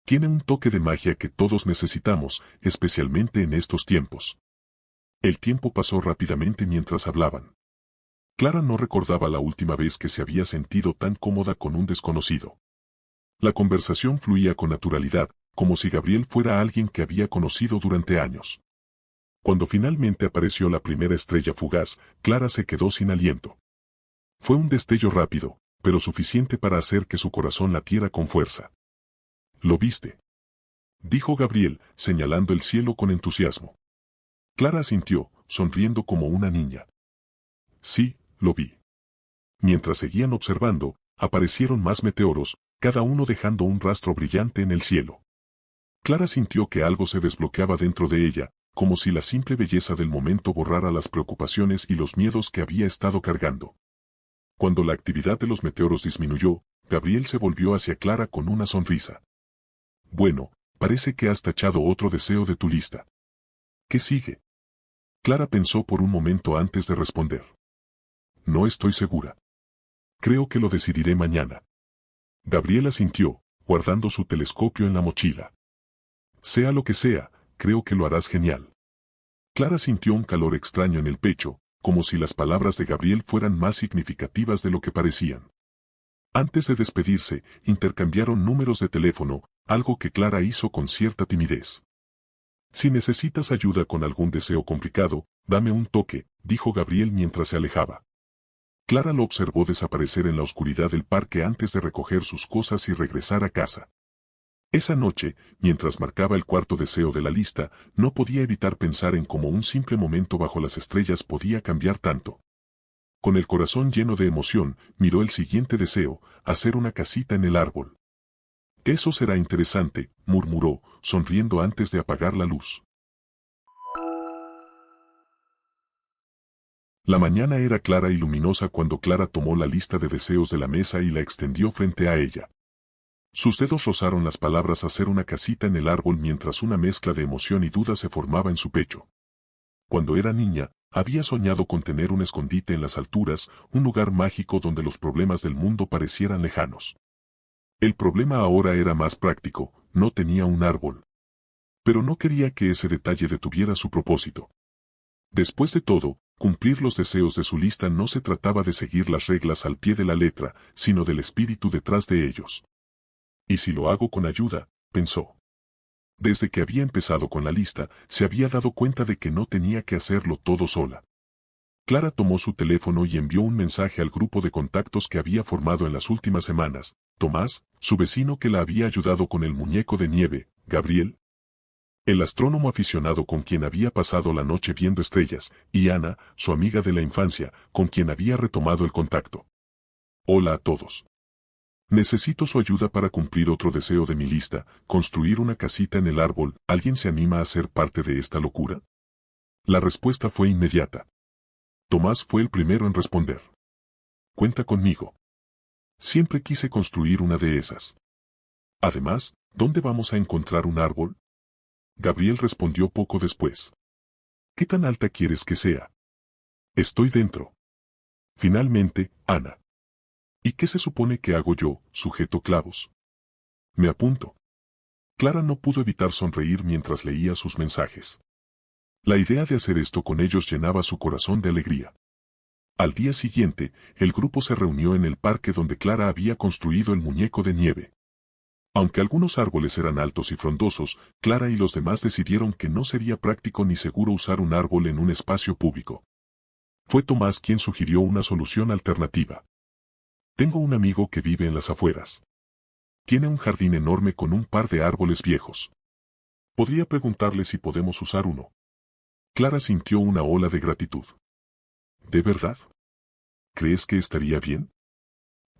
Tiene un toque de magia que todos necesitamos, especialmente en estos tiempos. El tiempo pasó rápidamente mientras hablaban. Clara no recordaba la última vez que se había sentido tan cómoda con un desconocido. La conversación fluía con naturalidad, como si Gabriel fuera alguien que había conocido durante años. Cuando finalmente apareció la primera estrella fugaz, Clara se quedó sin aliento. Fue un destello rápido, pero suficiente para hacer que su corazón latiera con fuerza. ¿Lo viste?, dijo Gabriel, señalando el cielo con entusiasmo. Clara asintió, sonriendo como una niña. Sí, lo vi. Mientras seguían observando, aparecieron más meteoros, cada uno dejando un rastro brillante en el cielo. Clara sintió que algo se desbloqueaba dentro de ella, como si la simple belleza del momento borrara las preocupaciones y los miedos que había estado cargando. Cuando la actividad de los meteoros disminuyó, Gabriel se volvió hacia Clara con una sonrisa. Bueno, parece que has tachado otro deseo de tu lista. ¿Qué sigue? Clara pensó por un momento antes de responder. No estoy segura. Creo que lo decidiré mañana. Gabriel asintió, guardando su telescopio en la mochila. Sea lo que sea, creo que lo harás genial. Clara sintió un calor extraño en el pecho, como si las palabras de Gabriel fueran más significativas de lo que parecían. Antes de despedirse, intercambiaron números de teléfono, algo que Clara hizo con cierta timidez. Si necesitas ayuda con algún deseo complicado, dame un toque, dijo Gabriel mientras se alejaba. Clara lo observó desaparecer en la oscuridad del parque antes de recoger sus cosas y regresar a casa. Esa noche, mientras marcaba el cuarto deseo de la lista, no podía evitar pensar en cómo un simple momento bajo las estrellas podía cambiar tanto. Con el corazón lleno de emoción, miró el siguiente deseo, hacer una casita en el árbol. Eso será interesante, murmuró, sonriendo antes de apagar la luz. La mañana era clara y luminosa cuando Clara tomó la lista de deseos de la mesa y la extendió frente a ella. Sus dedos rozaron las palabras hacer una casita en el árbol mientras una mezcla de emoción y duda se formaba en su pecho. Cuando era niña, había soñado con tener un escondite en las alturas, un lugar mágico donde los problemas del mundo parecieran lejanos. El problema ahora era más práctico, no tenía un árbol. Pero no quería que ese detalle detuviera su propósito. Después de todo, cumplir los deseos de su lista no se trataba de seguir las reglas al pie de la letra, sino del espíritu detrás de ellos. ¿Y si lo hago con ayuda?, pensó. Desde que había empezado con la lista, se había dado cuenta de que no tenía que hacerlo todo sola. Clara tomó su teléfono y envió un mensaje al grupo de contactos que había formado en las últimas semanas: Tomás, su vecino que la había ayudado con el muñeco de nieve, Gabriel, el astrónomo aficionado con quien había pasado la noche viendo estrellas, y Ana, su amiga de la infancia, con quien había retomado el contacto. Hola a todos. Necesito su ayuda para cumplir otro deseo de mi lista, construir una casita en el árbol. ¿Alguien se anima a ser parte de esta locura? La respuesta fue inmediata. Tomás fue el primero en responder. Cuenta conmigo. Siempre quise construir una de esas. Además, ¿dónde vamos a encontrar un árbol? Gabriel respondió poco después. ¿Qué tan alta quieres que sea? Estoy dentro. Finalmente, Ana. ¿Y qué se supone que hago yo, sujeto clavos? Me apunto. Clara no pudo evitar sonreír mientras leía sus mensajes. La idea de hacer esto con ellos llenaba su corazón de alegría. Al día siguiente, el grupo se reunió en el parque donde Clara había construido el muñeco de nieve. Aunque algunos árboles eran altos y frondosos, Clara y los demás decidieron que no sería práctico ni seguro usar un árbol en un espacio público. Fue Tomás quien sugirió una solución alternativa. Tengo un amigo que vive en las afueras. Tiene un jardín enorme con un par de árboles viejos. Podría preguntarle si podemos usar uno. Clara sintió una ola de gratitud. ¿De verdad? ¿Crees que estaría bien?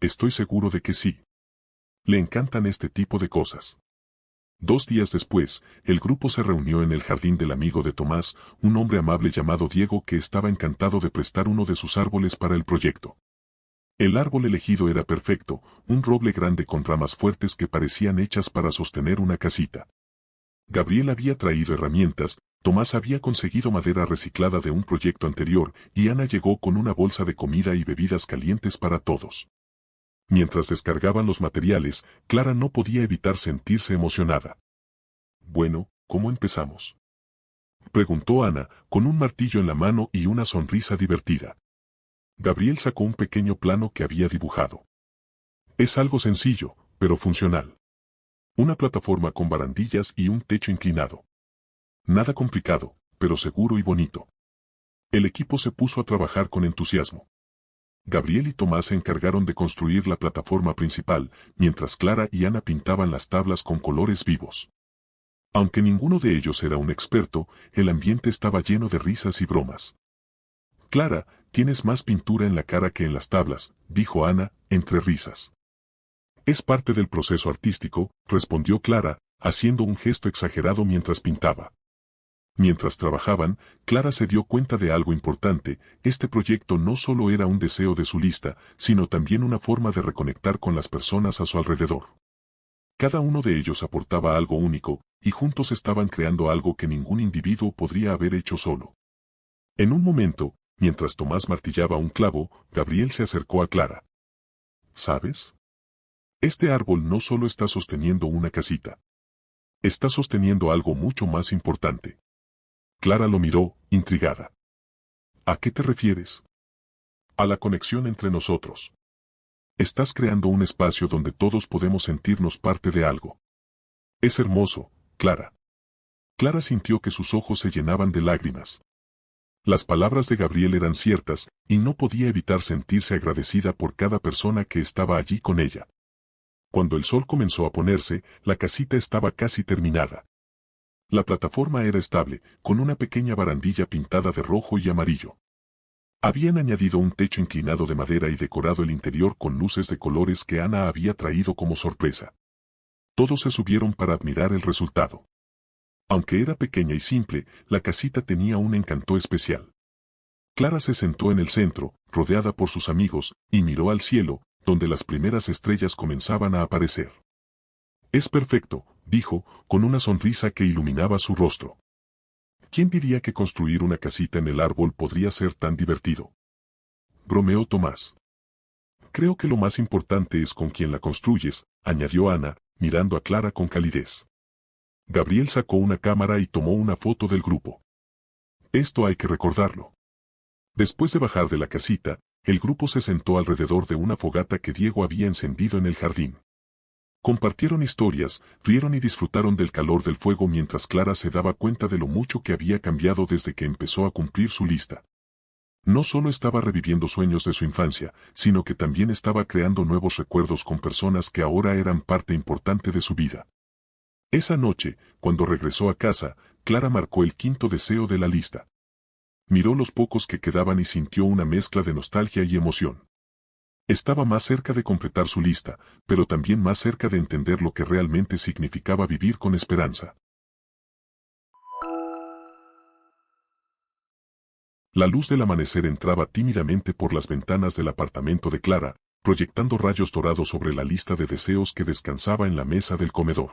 Estoy seguro de que sí. Le encantan este tipo de cosas. 2 días después, el grupo se reunió en el jardín del amigo de Tomás, un hombre amable llamado Diego que estaba encantado de prestar uno de sus árboles para el proyecto. El árbol elegido era perfecto, un roble grande con ramas fuertes que parecían hechas para sostener una casita. Gabriel había traído herramientas, Tomás había conseguido madera reciclada de un proyecto anterior y Ana llegó con una bolsa de comida y bebidas calientes para todos. Mientras descargaban los materiales, Clara no podía evitar sentirse emocionada. Bueno, ¿cómo empezamos?, preguntó Ana, con un martillo en la mano y una sonrisa divertida. Gabriel sacó un pequeño plano que había dibujado. Es algo sencillo, pero funcional. Una plataforma con barandillas y un techo inclinado. Nada complicado, pero seguro y bonito. El equipo se puso a trabajar con entusiasmo. Gabriel y Tomás se encargaron de construir la plataforma principal, mientras Clara y Ana pintaban las tablas con colores vivos. Aunque ninguno de ellos era un experto, el ambiente estaba lleno de risas y bromas. Clara, tienes más pintura en la cara que en las tablas, dijo Ana, entre risas. Es parte del proceso artístico, respondió Clara, haciendo un gesto exagerado mientras pintaba. Mientras trabajaban, Clara se dio cuenta de algo importante: este proyecto no solo era un deseo de su lista, sino también una forma de reconectar con las personas a su alrededor. Cada uno de ellos aportaba algo único, y juntos estaban creando algo que ningún individuo podría haber hecho solo. En un momento, mientras Tomás martillaba un clavo, Gabriel se acercó a Clara. ¿Sabes? Este árbol no solo está sosteniendo una casita. Está sosteniendo algo mucho más importante. Clara lo miró, intrigada. ¿A qué te refieres? A la conexión entre nosotros. Estás creando un espacio donde todos podemos sentirnos parte de algo. Es hermoso, Clara. Clara sintió que sus ojos se llenaban de lágrimas. Las palabras de Gabriel eran ciertas, y no podía evitar sentirse agradecida por cada persona que estaba allí con ella. Cuando el sol comenzó a ponerse, la casita estaba casi terminada. La plataforma era estable, con una pequeña barandilla pintada de rojo y amarillo. Habían añadido un techo inclinado de madera y decorado el interior con luces de colores que Ana había traído como sorpresa. Todos se subieron para admirar el resultado. Aunque era pequeña y simple, la casita tenía un encanto especial. Clara se sentó en el centro, rodeada por sus amigos, y miró al cielo, donde las primeras estrellas comenzaban a aparecer. Es perfecto, dijo, con una sonrisa que iluminaba su rostro. ¿Quién diría que construir una casita en el árbol podría ser tan divertido?, bromeó Tomás. Creo que lo más importante es con quién la construyes, añadió Ana, mirando a Clara con calidez. Gabriel sacó una cámara y tomó una foto del grupo. Esto hay que recordarlo. Después de bajar de la casita, el grupo se sentó alrededor de una fogata que Diego había encendido en el jardín. Compartieron historias, rieron y disfrutaron del calor del fuego mientras Clara se daba cuenta de lo mucho que había cambiado desde que empezó a cumplir su lista. No solo estaba reviviendo sueños de su infancia, sino que también estaba creando nuevos recuerdos con personas que ahora eran parte importante de su vida. Esa noche, cuando regresó a casa, Clara marcó el 5.º deseo de la lista. Miró los pocos que quedaban y sintió una mezcla de nostalgia y emoción. Estaba más cerca de completar su lista, pero también más cerca de entender lo que realmente significaba vivir con esperanza. La luz del amanecer entraba tímidamente por las ventanas del apartamento de Clara, proyectando rayos dorados sobre la lista de deseos que descansaba en la mesa del comedor.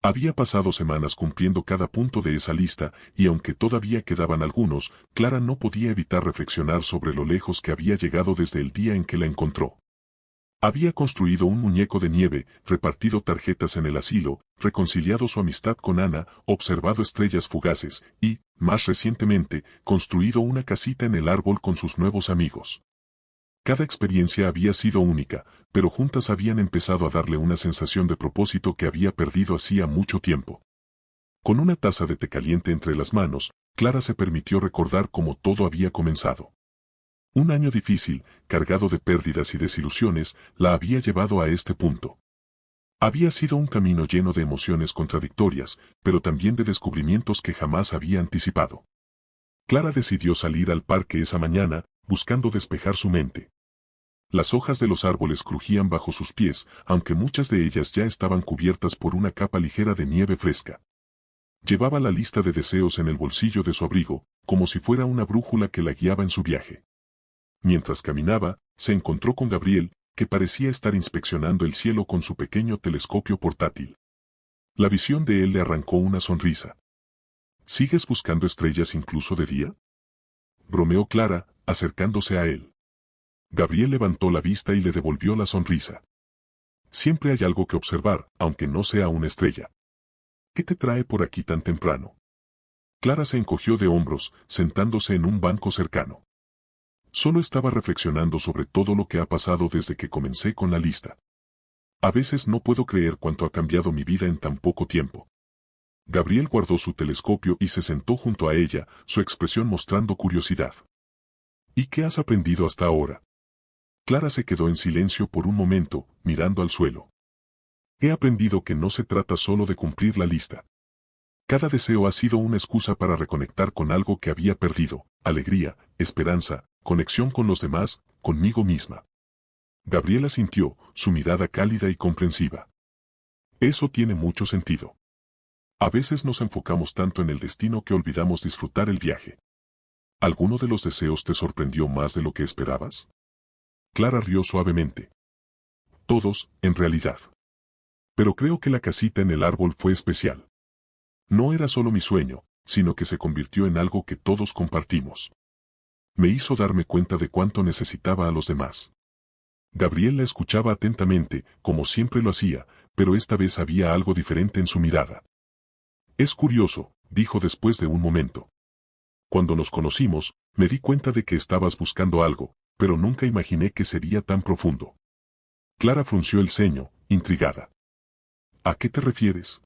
Había pasado semanas cumpliendo cada punto de esa lista, y aunque todavía quedaban algunos, Clara no podía evitar reflexionar sobre lo lejos que había llegado desde el día en que la encontró. Había construido un muñeco de nieve, repartido tarjetas en el asilo, reconciliado su amistad con Ana, observado estrellas fugaces y, más recientemente, construido una casita en el árbol con sus nuevos amigos. Cada experiencia había sido única, pero juntas habían empezado a darle una sensación de propósito que había perdido hacía mucho tiempo. Con una taza de té caliente entre las manos, Clara se permitió recordar cómo todo había comenzado. Un año difícil, cargado de pérdidas y desilusiones, la había llevado a este punto. Había sido un camino lleno de emociones contradictorias, pero también de descubrimientos que jamás había anticipado. Clara decidió salir al parque esa mañana, buscando despejar su mente. Las hojas de los árboles crujían bajo sus pies, aunque muchas de ellas ya estaban cubiertas por una capa ligera de nieve fresca. Llevaba la lista de deseos en el bolsillo de su abrigo, como si fuera una brújula que la guiaba en su viaje. Mientras caminaba, se encontró con Gabriel, que parecía estar inspeccionando el cielo con su pequeño telescopio portátil. La visión de él le arrancó una sonrisa. ¿Sigues buscando estrellas incluso de día?, bromeó Clara, acercándose a él. Gabriel levantó la vista y le devolvió la sonrisa. Siempre hay algo que observar, aunque no sea una estrella. ¿Qué te trae por aquí tan temprano? Clara se encogió de hombros, sentándose en un banco cercano. Solo estaba reflexionando sobre todo lo que ha pasado desde que comencé con la lista. A veces no puedo creer cuánto ha cambiado mi vida en tan poco tiempo. Gabriel guardó su telescopio y se sentó junto a ella, su expresión mostrando curiosidad. ¿Y qué has aprendido hasta ahora? Clara se quedó en silencio por un momento, mirando al suelo. He aprendido que no se trata solo de cumplir la lista. Cada deseo ha sido una excusa para reconectar con algo que había perdido: alegría, esperanza, conexión con los demás, conmigo misma. Gabriela sintió, su mirada cálida y comprensiva. Eso tiene mucho sentido. A veces nos enfocamos tanto en el destino que olvidamos disfrutar el viaje. ¿Alguno de los deseos te sorprendió más de lo que esperabas? Clara rió suavemente. Todos, en realidad. Pero creo que la casita en el árbol fue especial. No era solo mi sueño, sino que se convirtió en algo que todos compartimos. Me hizo darme cuenta de cuánto necesitaba a los demás. Gabriel la escuchaba atentamente, como siempre lo hacía, pero esta vez había algo diferente en su mirada. Es curioso, dijo después de un momento. Cuando nos conocimos, me di cuenta de que estabas buscando algo, pero nunca imaginé que sería tan profundo. Clara frunció el ceño, intrigada. ¿A qué te refieres?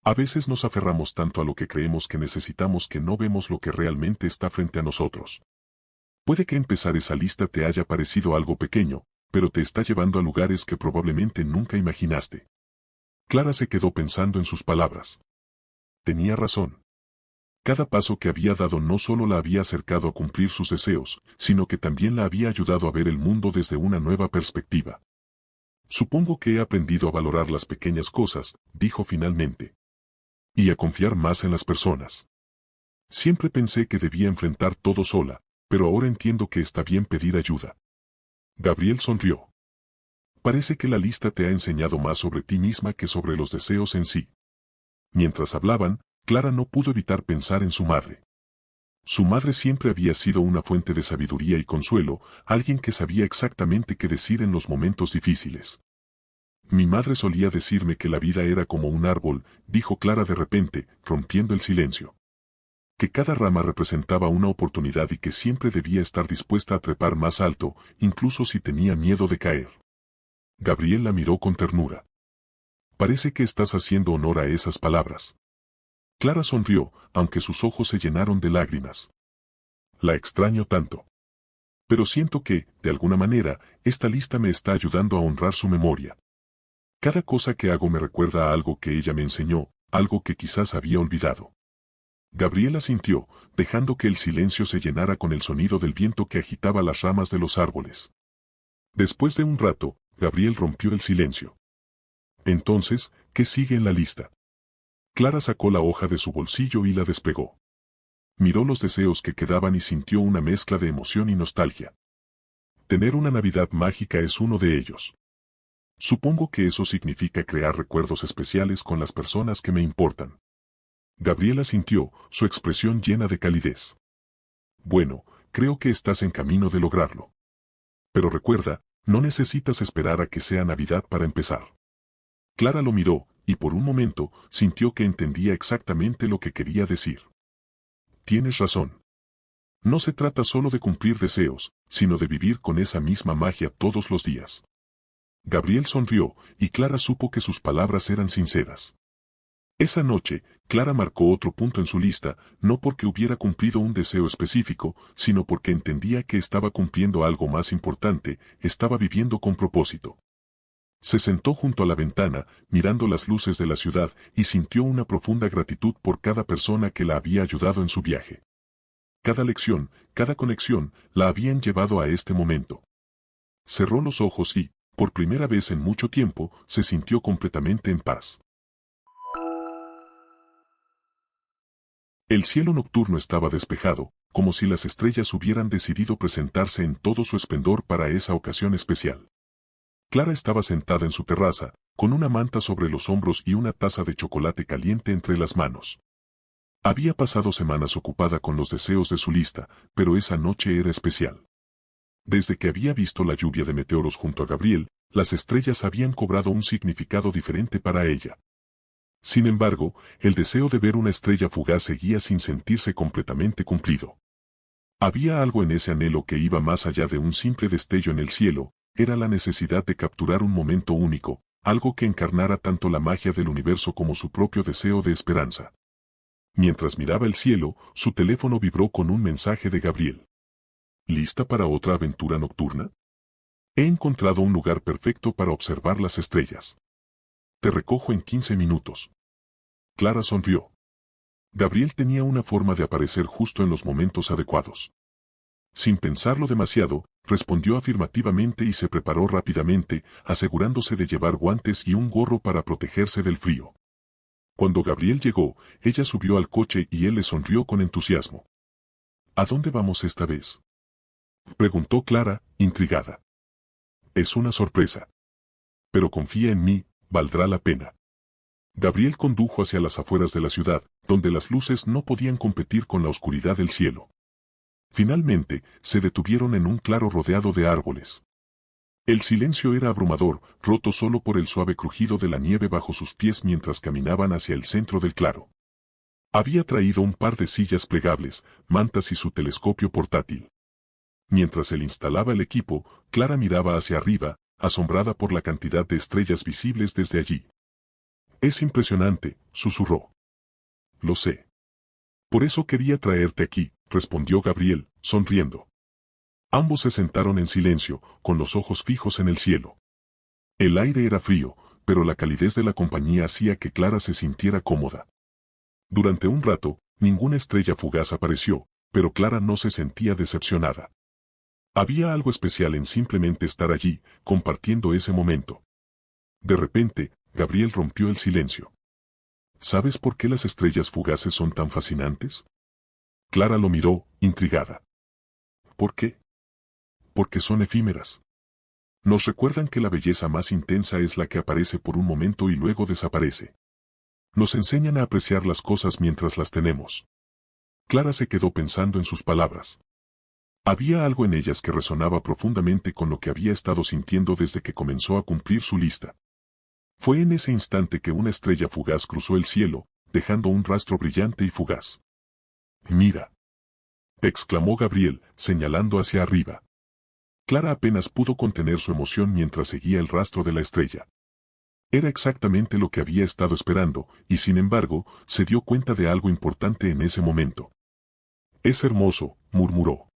A veces nos aferramos tanto a lo que creemos que necesitamos que no vemos lo que realmente está frente a nosotros. Puede que empezar esa lista te haya parecido algo pequeño, pero te está llevando a lugares que probablemente nunca imaginaste. Clara se quedó pensando en sus palabras. Tenía razón. Cada paso que había dado no solo la había acercado a cumplir sus deseos, sino que también la había ayudado a ver el mundo desde una nueva perspectiva. Supongo que he aprendido a valorar las pequeñas cosas, dijo finalmente. Y a confiar más en las personas. Siempre pensé que debía enfrentar todo sola, pero ahora entiendo que está bien pedir ayuda. Gabriel sonrió. Parece que la lista te ha enseñado más sobre ti misma que sobre los deseos en sí. Mientras hablaban, Clara no pudo evitar pensar en su madre. Su madre siempre había sido una fuente de sabiduría y consuelo, alguien que sabía exactamente qué decir en los momentos difíciles. Mi madre solía decirme que la vida era como un árbol, dijo Clara de repente, rompiendo el silencio. Que cada rama representaba una oportunidad y que siempre debía estar dispuesta a trepar más alto, incluso si tenía miedo de caer. Gabriel la miró con ternura. Parece que estás haciendo honor a esas palabras. Clara sonrió, aunque sus ojos se llenaron de lágrimas. La extraño tanto. Pero siento que, de alguna manera, esta lista me está ayudando a honrar su memoria. Cada cosa que hago me recuerda a algo que ella me enseñó, algo que quizás había olvidado. Gabriela sintió, dejando que el silencio se llenara con el sonido del viento que agitaba las ramas de los árboles. Después de un rato, Gabriel rompió el silencio. Entonces, ¿qué sigue en la lista? Clara sacó la hoja de su bolsillo y la despegó. Miró los deseos que quedaban y sintió una mezcla de emoción y nostalgia. Tener una Navidad mágica es uno de ellos. Supongo que eso significa crear recuerdos especiales con las personas que me importan. Gabriela sintió, su expresión llena de calidez. Bueno, creo que estás en camino de lograrlo. Pero recuerda, no necesitas esperar a que sea Navidad para empezar. Clara lo miró, y por un momento sintió que entendía exactamente lo que quería decir. Tienes razón. No se trata solo de cumplir deseos, sino de vivir con esa misma magia todos los días. Gabriel sonrió, y Clara supo que sus palabras eran sinceras. Esa noche, Clara marcó otro punto en su lista, no porque hubiera cumplido un deseo específico, sino porque entendía que estaba cumpliendo algo más importante, estaba viviendo con propósito. Se sentó junto a la ventana, mirando las luces de la ciudad, y sintió una profunda gratitud por cada persona que la había ayudado en su viaje. Cada lección, cada conexión, la habían llevado a este momento. Cerró los ojos y, por primera vez en mucho tiempo, se sintió completamente en paz. El cielo nocturno estaba despejado, como si las estrellas hubieran decidido presentarse en todo su esplendor para esa ocasión especial. Clara estaba sentada en su terraza, con una manta sobre los hombros y una taza de chocolate caliente entre las manos. Había pasado semanas ocupada con los deseos de su lista, pero esa noche era especial. Desde que había visto la lluvia de meteoros junto a Gabriel, las estrellas habían cobrado un significado diferente para ella. Sin embargo, el deseo de ver una estrella fugaz seguía sin sentirse completamente cumplido. Había algo en ese anhelo que iba más allá de un simple destello en el cielo, era la necesidad de capturar un momento único, algo que encarnara tanto la magia del universo como su propio deseo de esperanza. Mientras miraba el cielo, su teléfono vibró con un mensaje de Gabriel. ¿Lista para otra aventura nocturna? He encontrado un lugar perfecto para observar las estrellas. Te recojo en 15 minutos. Clara sonrió. Gabriel tenía una forma de aparecer justo en los momentos adecuados. Sin pensarlo demasiado, respondió afirmativamente y se preparó rápidamente, asegurándose de llevar guantes y un gorro para protegerse del frío. Cuando Gabriel llegó, ella subió al coche y él le sonrió con entusiasmo. ¿A dónde vamos esta vez?, preguntó Clara, intrigada. Es una sorpresa. Pero confía en mí, valdrá la pena. Gabriel condujo hacia las afueras de la ciudad, donde las luces no podían competir con la oscuridad del cielo. Finalmente, se detuvieron en un claro rodeado de árboles. El silencio era abrumador, roto solo por el suave crujido de la nieve bajo sus pies mientras caminaban hacia el centro del claro. Había traído un par de sillas plegables, mantas y su telescopio portátil. Mientras él instalaba el equipo, Clara miraba hacia arriba, asombrada por la cantidad de estrellas visibles desde allí. Es impresionante, susurró. Lo sé. Por eso quería traerte aquí, respondió Gabriel, sonriendo. Ambos se sentaron en silencio, con los ojos fijos en el cielo. El aire era frío, pero la calidez de la compañía hacía que Clara se sintiera cómoda. Durante un rato, ninguna estrella fugaz apareció, pero Clara no se sentía decepcionada. Había algo especial en simplemente estar allí, compartiendo ese momento. De repente, Gabriel rompió el silencio. ¿Sabes por qué las estrellas fugaces son tan fascinantes? Clara lo miró, intrigada. ¿Por qué? Porque son efímeras. Nos recuerdan que la belleza más intensa es la que aparece por un momento y luego desaparece. Nos enseñan a apreciar las cosas mientras las tenemos. Clara se quedó pensando en sus palabras. Había algo en ellas que resonaba profundamente con lo que había estado sintiendo desde que comenzó a cumplir su lista. Fue en ese instante que una estrella fugaz cruzó el cielo, dejando un rastro brillante y fugaz. «Mira», exclamó Gabriel, señalando hacia arriba. Clara apenas pudo contener su emoción mientras seguía el rastro de la estrella. Era exactamente lo que había estado esperando, y sin embargo, se dio cuenta de algo importante en ese momento. «Es hermoso», murmuró.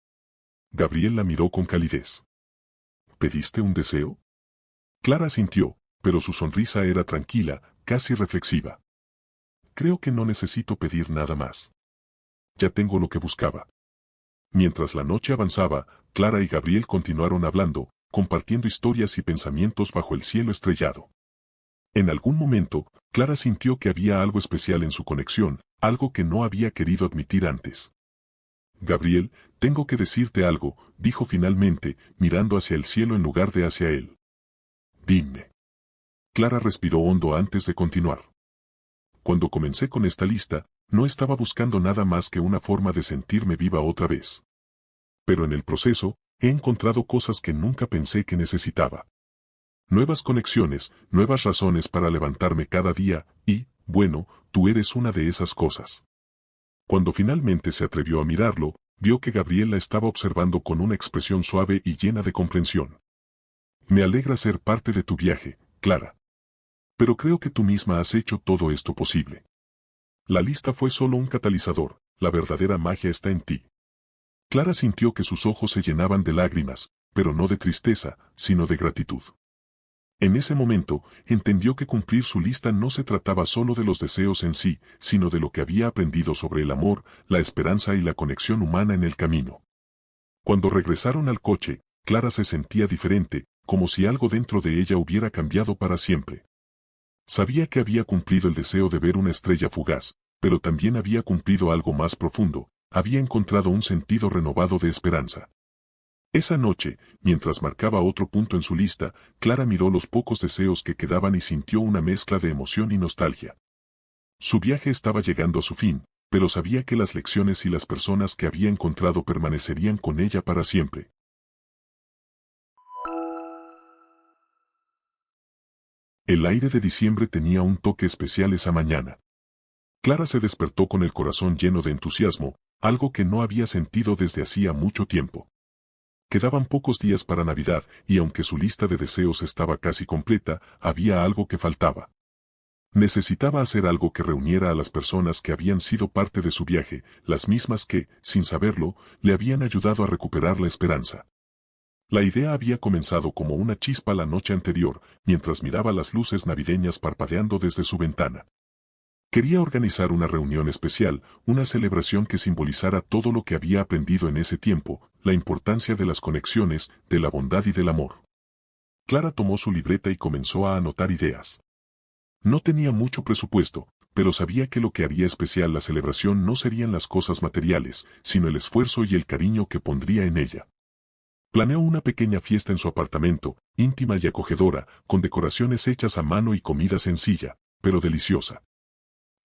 Gabriel la miró con calidez. «¿Pediste un deseo?». Clara asintió, pero su sonrisa era tranquila, casi reflexiva. «Creo que no necesito pedir nada más. Ya tengo lo que buscaba». Mientras la noche avanzaba, Clara y Gabriel continuaron hablando, compartiendo historias y pensamientos bajo el cielo estrellado. En algún momento, Clara sintió que había algo especial en su conexión, algo que no había querido admitir antes. «Gabriel, tengo que decirte algo», dijo finalmente, mirando hacia el cielo en lugar de hacia él. «Dime». Clara respiró hondo antes de continuar. «Cuando comencé con esta lista, no estaba buscando nada más que una forma de sentirme viva otra vez. Pero en el proceso, he encontrado cosas que nunca pensé que necesitaba. Nuevas conexiones, nuevas razones para levantarme cada día, y, bueno, tú eres una de esas cosas. Cuando finalmente se atrevió a mirarlo, vio que Gabriel la estaba observando con una expresión suave y llena de comprensión. Me alegra ser parte de tu viaje, Clara. Pero creo que tú misma has hecho todo esto posible. La lista fue solo un catalizador, la verdadera magia está en ti. Clara sintió que sus ojos se llenaban de lágrimas, pero no de tristeza, sino de gratitud. En ese momento, entendió que cumplir su lista no se trataba solo de los deseos en sí, sino de lo que había aprendido sobre el amor, la esperanza y la conexión humana en el camino. Cuando regresaron al coche, Clara se sentía diferente, como si algo dentro de ella hubiera cambiado para siempre. Sabía que había cumplido el deseo de ver una estrella fugaz, pero también había cumplido algo más profundo, había encontrado un sentido renovado de esperanza. Esa noche, mientras marcaba otro punto en su lista, Clara miró los pocos deseos que quedaban y sintió una mezcla de emoción y nostalgia. Su viaje estaba llegando a su fin, pero sabía que las lecciones y las personas que había encontrado permanecerían con ella para siempre. El aire de diciembre tenía un toque especial esa mañana. Clara se despertó con el corazón lleno de entusiasmo, algo que no había sentido desde hacía mucho tiempo. Quedaban pocos días para Navidad, y aunque su lista de deseos estaba casi completa, había algo que faltaba. Necesitaba hacer algo que reuniera a las personas que habían sido parte de su viaje, las mismas que, sin saberlo, le habían ayudado a recuperar la esperanza. La idea había comenzado como una chispa la noche anterior, mientras miraba las luces navideñas parpadeando desde su ventana. Quería organizar una reunión especial, una celebración que simbolizara todo lo que había aprendido en ese tiempo, la importancia de las conexiones, de la bondad y del amor. Clara tomó su libreta y comenzó a anotar ideas. No tenía mucho presupuesto, pero sabía que lo que haría especial la celebración no serían las cosas materiales, sino el esfuerzo y el cariño que pondría en ella. Planeó una pequeña fiesta en su apartamento, íntima y acogedora, con decoraciones hechas a mano y comida sencilla, pero deliciosa.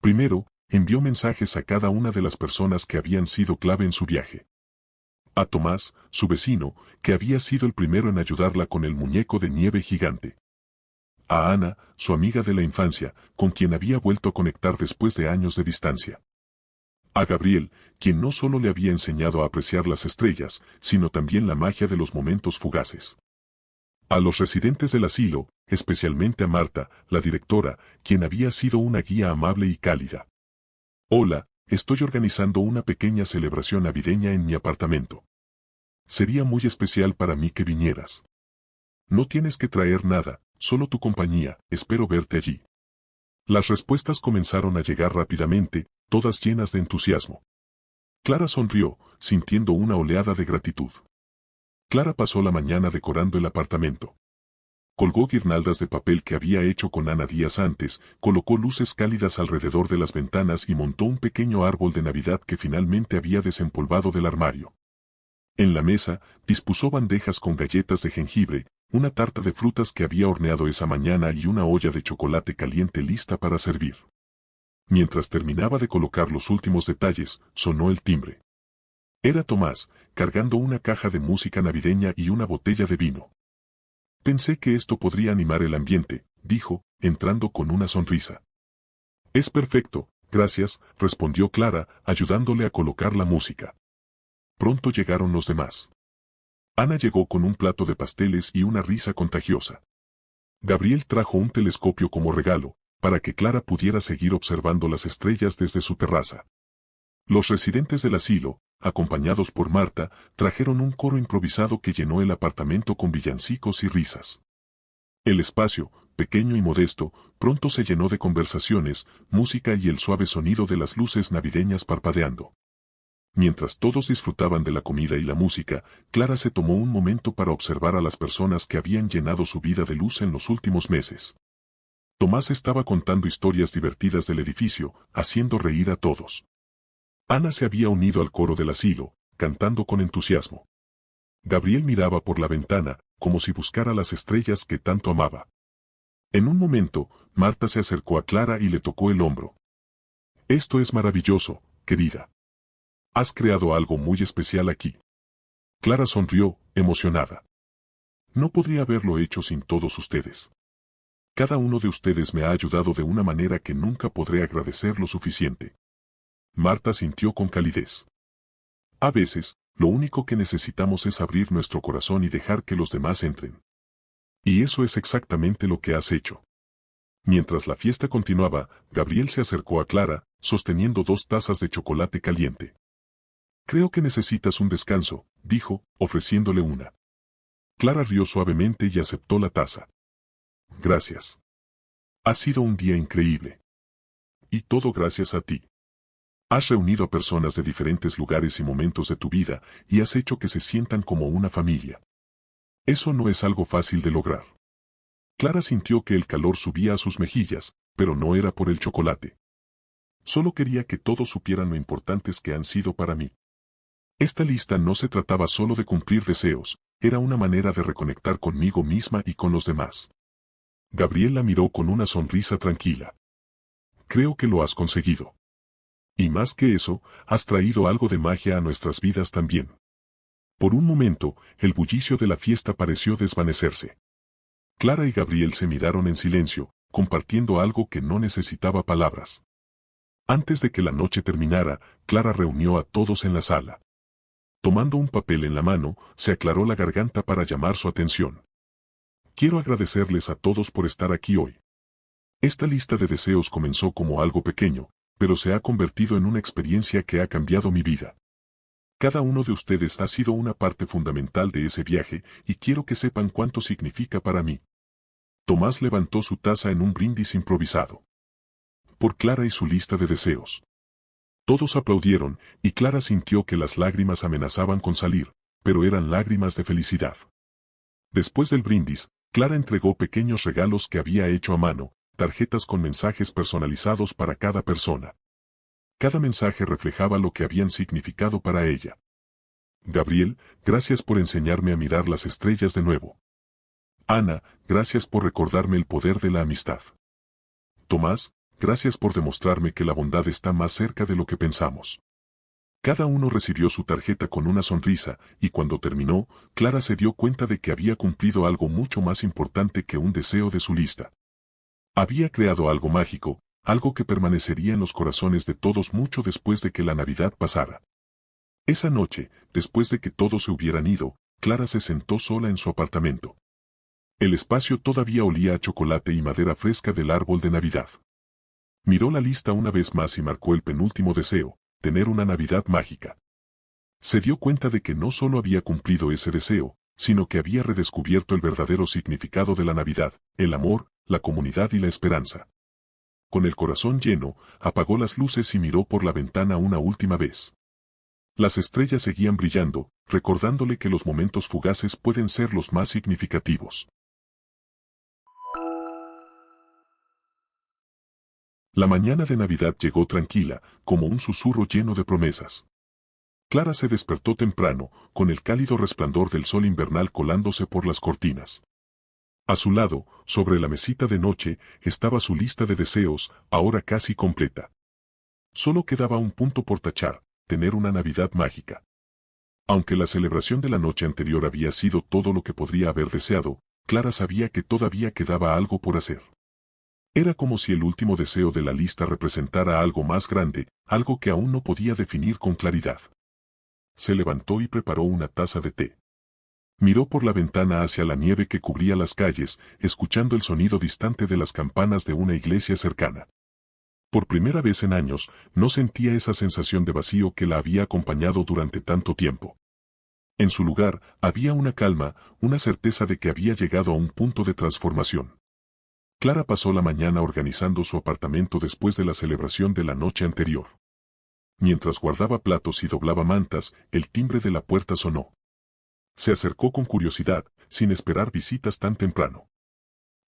Primero, envió mensajes a cada una de las personas que habían sido clave en su viaje. A Tomás, su vecino, que había sido el primero en ayudarla con el muñeco de nieve gigante. A Ana, su amiga de la infancia, con quien había vuelto a conectar después de años de distancia. A Gabriel, quien no solo le había enseñado a apreciar las estrellas, sino también la magia de los momentos fugaces. A los residentes del asilo, especialmente a Marta, la directora, quien había sido una guía amable y cálida. Hola, estoy organizando una pequeña celebración navideña en mi apartamento. Sería muy especial para mí que vinieras. No tienes que traer nada, solo tu compañía, espero verte allí. Las respuestas comenzaron a llegar rápidamente, todas llenas de entusiasmo. Clara sonrió, sintiendo una oleada de gratitud. Clara pasó la mañana decorando el apartamento. Colgó guirnaldas de papel que había hecho con Ana días antes, colocó luces cálidas alrededor de las ventanas y montó un pequeño árbol de Navidad que finalmente había desempolvado del armario. En la mesa, dispuso bandejas con galletas de jengibre, una tarta de frutas que había horneado esa mañana y una olla de chocolate caliente lista para servir. Mientras terminaba de colocar los últimos detalles, sonó el timbre. Era Tomás, cargando una caja de música navideña y una botella de vino. Pensé que esto podría animar el ambiente, dijo, entrando con una sonrisa. Es perfecto, gracias, respondió Clara, ayudándole a colocar la música. Pronto llegaron los demás. Ana llegó con un plato de pasteles y una risa contagiosa. Gabriel trajo un telescopio como regalo, para que Clara pudiera seguir observando las estrellas desde su terraza. Los residentes del asilo, acompañados por Marta, trajeron un coro improvisado que llenó el apartamento con villancicos y risas. El espacio, pequeño y modesto, pronto se llenó de conversaciones, música y el suave sonido de las luces navideñas parpadeando. Mientras todos disfrutaban de la comida y la música, Clara se tomó un momento para observar a las personas que habían llenado su vida de luz en los últimos meses. Tomás estaba contando historias divertidas del edificio, haciendo reír a todos. Ana se había unido al coro del asilo, cantando con entusiasmo. Gabriel miraba por la ventana, como si buscara las estrellas que tanto amaba. En un momento, Marta se acercó a Clara y le tocó el hombro. Esto es maravilloso, querida. Has creado algo muy especial aquí. Clara sonrió, emocionada. No podría haberlo hecho sin todos ustedes. Cada uno de ustedes me ha ayudado de una manera que nunca podré agradecer lo suficiente. Marta sintió con calidez. A veces, lo único que necesitamos es abrir nuestro corazón y dejar que los demás entren. Y eso es exactamente lo que has hecho. Mientras la fiesta continuaba, Gabriel se acercó a Clara, sosteniendo 2 tazas de chocolate caliente. Creo que necesitas un descanso, dijo, ofreciéndole una. Clara rió suavemente y aceptó la taza. Gracias. Ha sido un día increíble. Y todo gracias a ti. Has reunido a personas de diferentes lugares y momentos de tu vida, y has hecho que se sientan como una familia. Eso no es algo fácil de lograr. Clara sintió que el calor subía a sus mejillas, pero no era por el chocolate. Solo quería que todos supieran lo importantes que han sido para mí. Esta lista no se trataba solo de cumplir deseos, era una manera de reconectar conmigo misma y con los demás. Gabriel la miró con una sonrisa tranquila. Creo que lo has conseguido. Y más que eso, has traído algo de magia a nuestras vidas también. Por un momento, el bullicio de la fiesta pareció desvanecerse. Clara y Gabriel se miraron en silencio, compartiendo algo que no necesitaba palabras. Antes de que la noche terminara, Clara reunió a todos en la sala. Tomando un papel en la mano, se aclaró la garganta para llamar su atención. Quiero agradecerles a todos por estar aquí hoy. Esta lista de deseos comenzó como algo pequeño, pero se ha convertido en una experiencia que ha cambiado mi vida. Cada uno de ustedes ha sido una parte fundamental de ese viaje y quiero que sepan cuánto significa para mí. Tomás levantó su taza en un brindis improvisado. Por Clara y su lista de deseos. Todos aplaudieron, y Clara sintió que las lágrimas amenazaban con salir, pero eran lágrimas de felicidad. Después del brindis, Clara entregó pequeños regalos que había hecho a mano, tarjetas con mensajes personalizados para cada persona. Cada mensaje reflejaba lo que habían significado para ella. Gabriel, gracias por enseñarme a mirar las estrellas de nuevo. Ana, gracias por recordarme el poder de la amistad. Tomás, gracias por demostrarme que la bondad está más cerca de lo que pensamos. Cada uno recibió su tarjeta con una sonrisa, y cuando terminó, Clara se dio cuenta de que había cumplido algo mucho más importante que un deseo de su lista. Había creado algo mágico, algo que permanecería en los corazones de todos mucho después de que la Navidad pasara. Esa noche, después de que todos se hubieran ido, Clara se sentó sola en su apartamento. El espacio todavía olía a chocolate y madera fresca del árbol de Navidad. Miró la lista una vez más y marcó el penúltimo deseo, tener una Navidad mágica. Se dio cuenta de que no solo había cumplido ese deseo, sino que había redescubierto el verdadero significado de la Navidad, el amor, la comunidad y la esperanza. Con el corazón lleno, apagó las luces y miró por la ventana una última vez. Las estrellas seguían brillando, recordándole que los momentos fugaces pueden ser los más significativos. La mañana de Navidad llegó tranquila, como un susurro lleno de promesas. Clara se despertó temprano, con el cálido resplandor del sol invernal colándose por las cortinas. A su lado, sobre la mesita de noche, estaba su lista de deseos, ahora casi completa. Solo quedaba un punto por tachar, tener una Navidad mágica. Aunque la celebración de la noche anterior había sido todo lo que podría haber deseado, Clara sabía que todavía quedaba algo por hacer. Era como si el último deseo de la lista representara algo más grande, algo que aún no podía definir con claridad. Se levantó y preparó una taza de té. Miró por la ventana hacia la nieve que cubría las calles, escuchando el sonido distante de las campanas de una iglesia cercana. Por primera vez en años, no sentía esa sensación de vacío que la había acompañado durante tanto tiempo. En su lugar, había una calma, una certeza de que había llegado a un punto de transformación. Clara pasó la mañana organizando su apartamento después de la celebración de la noche anterior. Mientras guardaba platos y doblaba mantas, el timbre de la puerta sonó. Se acercó con curiosidad, sin esperar visitas tan temprano.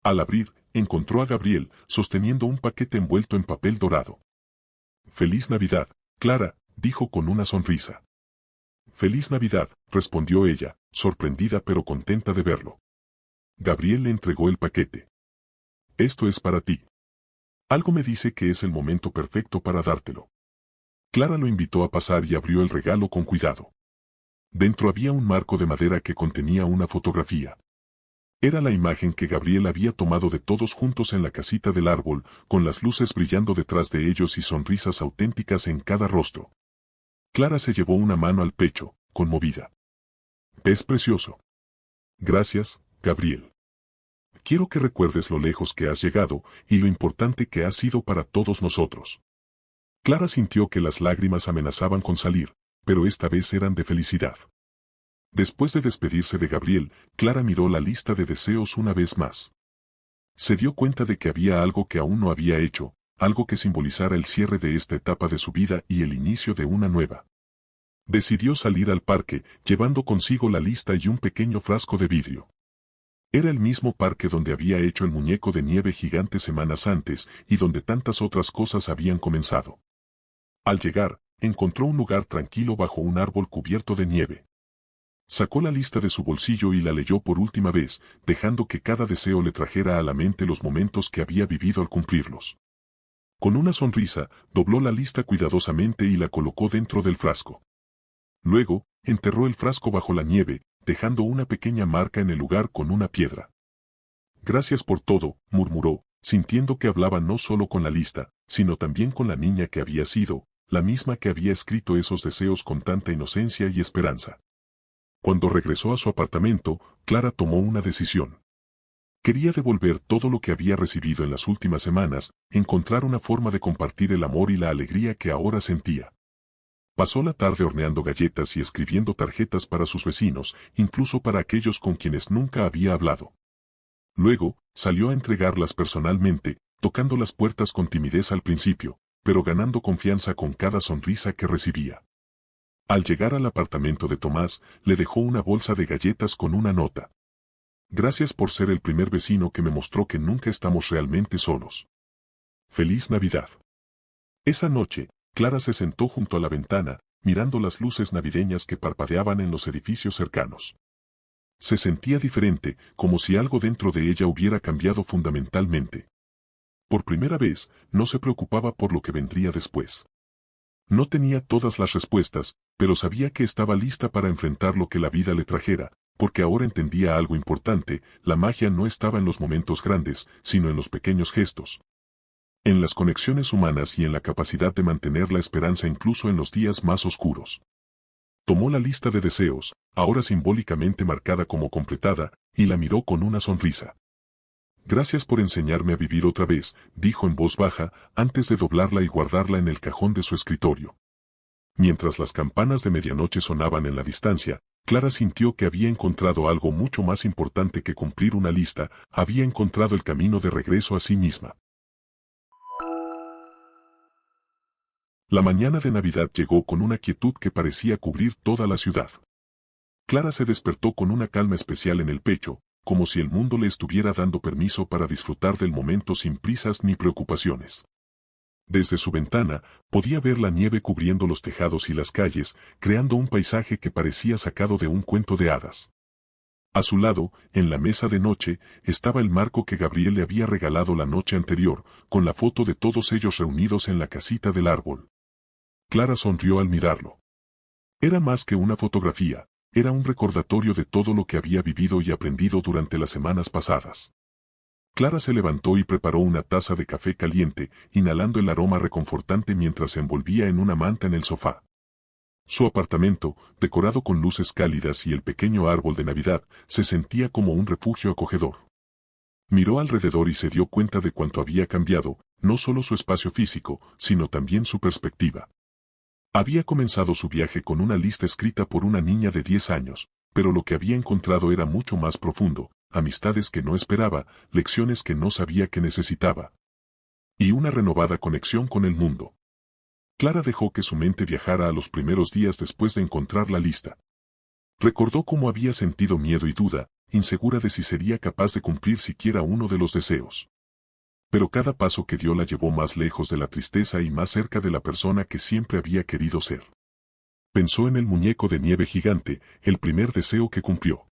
Al abrir, encontró a Gabriel, sosteniendo un paquete envuelto en papel dorado. «Feliz Navidad, Clara», dijo con una sonrisa. «Feliz Navidad», respondió ella, sorprendida pero contenta de verlo. Gabriel le entregó el paquete. «Esto es para ti. Algo me dice que es el momento perfecto para dártelo». Clara lo invitó a pasar y abrió el regalo con cuidado. Dentro había un marco de madera que contenía una fotografía. Era la imagen que Gabriel había tomado de todos juntos en la casita del árbol, con las luces brillando detrás de ellos y sonrisas auténticas en cada rostro. Clara se llevó una mano al pecho, conmovida. «Es precioso. Gracias, Gabriel. Quiero que recuerdes lo lejos que has llegado y lo importante que has sido para todos nosotros». Clara sintió que las lágrimas amenazaban con salir, pero esta vez eran de felicidad. Después de despedirse de Gabriel, Clara miró la lista de deseos una vez más. Se dio cuenta de que había algo que aún no había hecho, algo que simbolizara el cierre de esta etapa de su vida y el inicio de una nueva. Decidió salir al parque, llevando consigo la lista y un pequeño frasco de vidrio. Era el mismo parque donde había hecho el muñeco de nieve gigante semanas antes y donde tantas otras cosas habían comenzado. Al llegar, encontró un lugar tranquilo bajo un árbol cubierto de nieve. Sacó la lista de su bolsillo y la leyó por última vez, dejando que cada deseo le trajera a la mente los momentos que había vivido al cumplirlos. Con una sonrisa, dobló la lista cuidadosamente y la colocó dentro del frasco. Luego, enterró el frasco bajo la nieve, dejando una pequeña marca en el lugar con una piedra. «Gracias por todo», murmuró, sintiendo que hablaba no solo con la lista, sino también con la niña que había sido, la misma que había escrito esos deseos con tanta inocencia y esperanza. Cuando regresó a su apartamento, Clara tomó una decisión. Quería devolver todo lo que había recibido en las últimas semanas, encontrar una forma de compartir el amor y la alegría que ahora sentía. Pasó la tarde horneando galletas y escribiendo tarjetas para sus vecinos, incluso para aquellos con quienes nunca había hablado. Luego, salió a entregarlas personalmente, tocando las puertas con timidez al principio, pero ganando confianza con cada sonrisa que recibía. Al llegar al apartamento de Tomás, le dejó una bolsa de galletas con una nota. «Gracias por ser el primer vecino que me mostró que nunca estamos realmente solos. ¡Feliz Navidad!». Esa noche, Clara se sentó junto a la ventana, mirando las luces navideñas que parpadeaban en los edificios cercanos. Se sentía diferente, como si algo dentro de ella hubiera cambiado fundamentalmente. Por primera vez, no se preocupaba por lo que vendría después. No tenía todas las respuestas, pero sabía que estaba lista para enfrentar lo que la vida le trajera, porque ahora entendía algo importante: la magia no estaba en los momentos grandes, sino en los pequeños gestos. En las conexiones humanas y en la capacidad de mantener la esperanza incluso en los días más oscuros. Tomó la lista de deseos, ahora simbólicamente marcada como completada, y la miró con una sonrisa. «Gracias por enseñarme a vivir otra vez», dijo en voz baja, antes de doblarla y guardarla en el cajón de su escritorio. Mientras las campanas de medianoche sonaban en la distancia, Clara sintió que había encontrado algo mucho más importante que cumplir una lista: había encontrado el camino de regreso a sí misma. La mañana de Navidad llegó con una quietud que parecía cubrir toda la ciudad. Clara se despertó con una calma especial en el pecho, como si el mundo le estuviera dando permiso para disfrutar del momento sin prisas ni preocupaciones. Desde su ventana, podía ver la nieve cubriendo los tejados y las calles, creando un paisaje que parecía sacado de un cuento de hadas. A su lado, en la mesa de noche, estaba el marco que Gabriel le había regalado la noche anterior, con la foto de todos ellos reunidos en la casita del árbol. Clara sonrió al mirarlo. Era más que una fotografía. Era un recordatorio de todo lo que había vivido y aprendido durante las semanas pasadas. Clara se levantó y preparó una taza de café caliente, inhalando el aroma reconfortante mientras se envolvía en una manta en el sofá. Su apartamento, decorado con luces cálidas y el pequeño árbol de Navidad, se sentía como un refugio acogedor. Miró alrededor y se dio cuenta de cuánto había cambiado, no solo su espacio físico, sino también su perspectiva. Había comenzado su viaje con una lista escrita por una niña de 10 años, pero lo que había encontrado era mucho más profundo: amistades que no esperaba, lecciones que no sabía que necesitaba. Y una renovada conexión con el mundo. Clara dejó que su mente viajara a los primeros días después de encontrar la lista. Recordó cómo había sentido miedo y duda, insegura de si sería capaz de cumplir siquiera uno de los deseos. Pero cada paso que dio la llevó más lejos de la tristeza y más cerca de la persona que siempre había querido ser. Pensó en el muñeco de nieve gigante, el primer deseo que cumplió.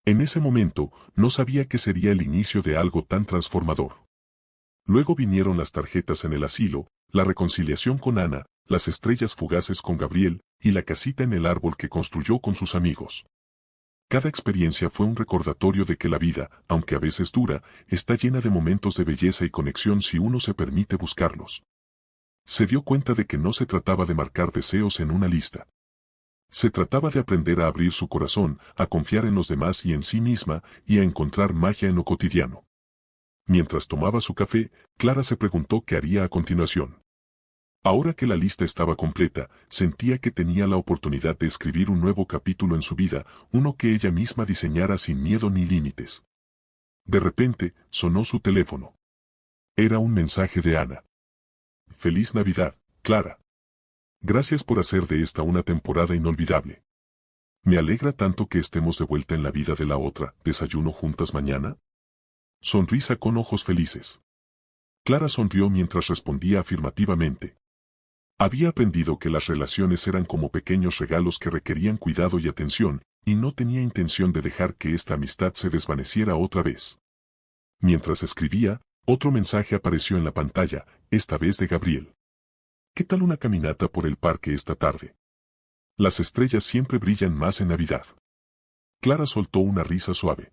En ese momento, no sabía que sería el inicio de algo tan transformador. Luego vinieron las tarjetas en el asilo, la reconciliación con Ana, las estrellas fugaces con Gabriel, y la casita en el árbol que construyó con sus amigos. Cada experiencia fue un recordatorio de que la vida, aunque a veces dura, está llena de momentos de belleza y conexión si uno se permite buscarlos. Se dio cuenta de que no se trataba de marcar deseos en una lista. Se trataba de aprender a abrir su corazón, a confiar en los demás y en sí misma, y a encontrar magia en lo cotidiano. Mientras tomaba su café, Clara se preguntó qué haría a continuación. Ahora que la lista estaba completa, sentía que tenía la oportunidad de escribir un nuevo capítulo en su vida, uno que ella misma diseñara sin miedo ni límites. De repente, sonó su teléfono. Era un mensaje de Ana. Feliz Navidad, Clara. Gracias por hacer de esta una temporada inolvidable. Me alegra tanto que estemos de vuelta en la vida de la otra. ¿Desayuno juntas mañana? Sonrisa con ojos felices. Clara sonrió mientras respondía afirmativamente. Había aprendido que las relaciones eran como pequeños regalos que requerían cuidado y atención, y no tenía intención de dejar que esta amistad se desvaneciera otra vez. Mientras escribía, otro mensaje apareció en la pantalla, esta vez de Gabriel. ¿Qué tal una caminata por el parque esta tarde? Las estrellas siempre brillan más en Navidad. Clara soltó una risa suave.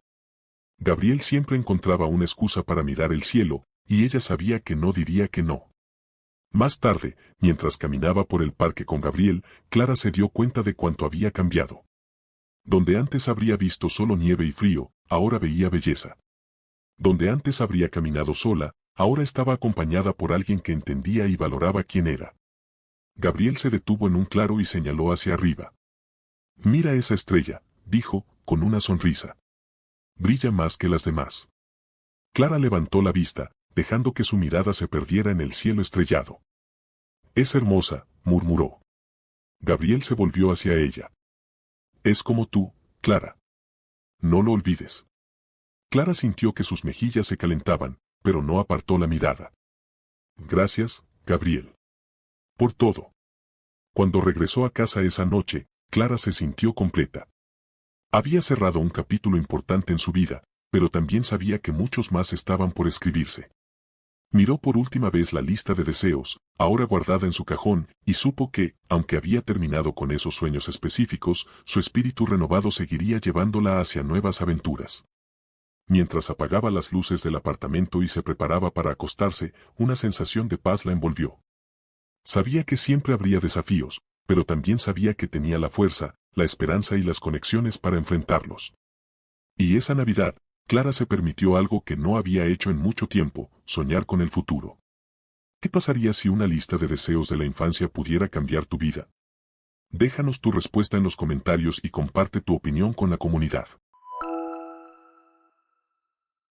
Gabriel siempre encontraba una excusa para mirar el cielo, y ella sabía que no diría que no. Más tarde, mientras caminaba por el parque con Gabriel, Clara se dio cuenta de cuánto había cambiado. Donde antes habría visto solo nieve y frío, ahora veía belleza. Donde antes habría caminado sola, ahora estaba acompañada por alguien que entendía y valoraba quién era. Gabriel se detuvo en un claro y señaló hacia arriba. Mira esa estrella, dijo, con una sonrisa. Brilla más que las demás. Clara levantó la vista, dejando que su mirada se perdiera en el cielo estrellado. Es hermosa, murmuró. Gabriel se volvió hacia ella. Es como tú, Clara. No lo olvides. Clara sintió que sus mejillas se calentaban, pero no apartó la mirada. Gracias, Gabriel. Por todo. Cuando regresó a casa esa noche, Clara se sintió completa. Había cerrado un capítulo importante en su vida, pero también sabía que muchos más estaban por escribirse. Miró por última vez la lista de deseos, ahora guardada en su cajón, y supo que, aunque había terminado con esos sueños específicos, su espíritu renovado seguiría llevándola hacia nuevas aventuras. Mientras apagaba las luces del apartamento y se preparaba para acostarse, una sensación de paz la envolvió. Sabía que siempre habría desafíos, pero también sabía que tenía la fuerza, la esperanza y las conexiones para enfrentarlos. Y esa Navidad, Clara se permitió algo que no había hecho en mucho tiempo, soñar con el futuro. ¿Qué pasaría si una lista de deseos de la infancia pudiera cambiar tu vida? Déjanos tu respuesta en los comentarios y comparte tu opinión con la comunidad.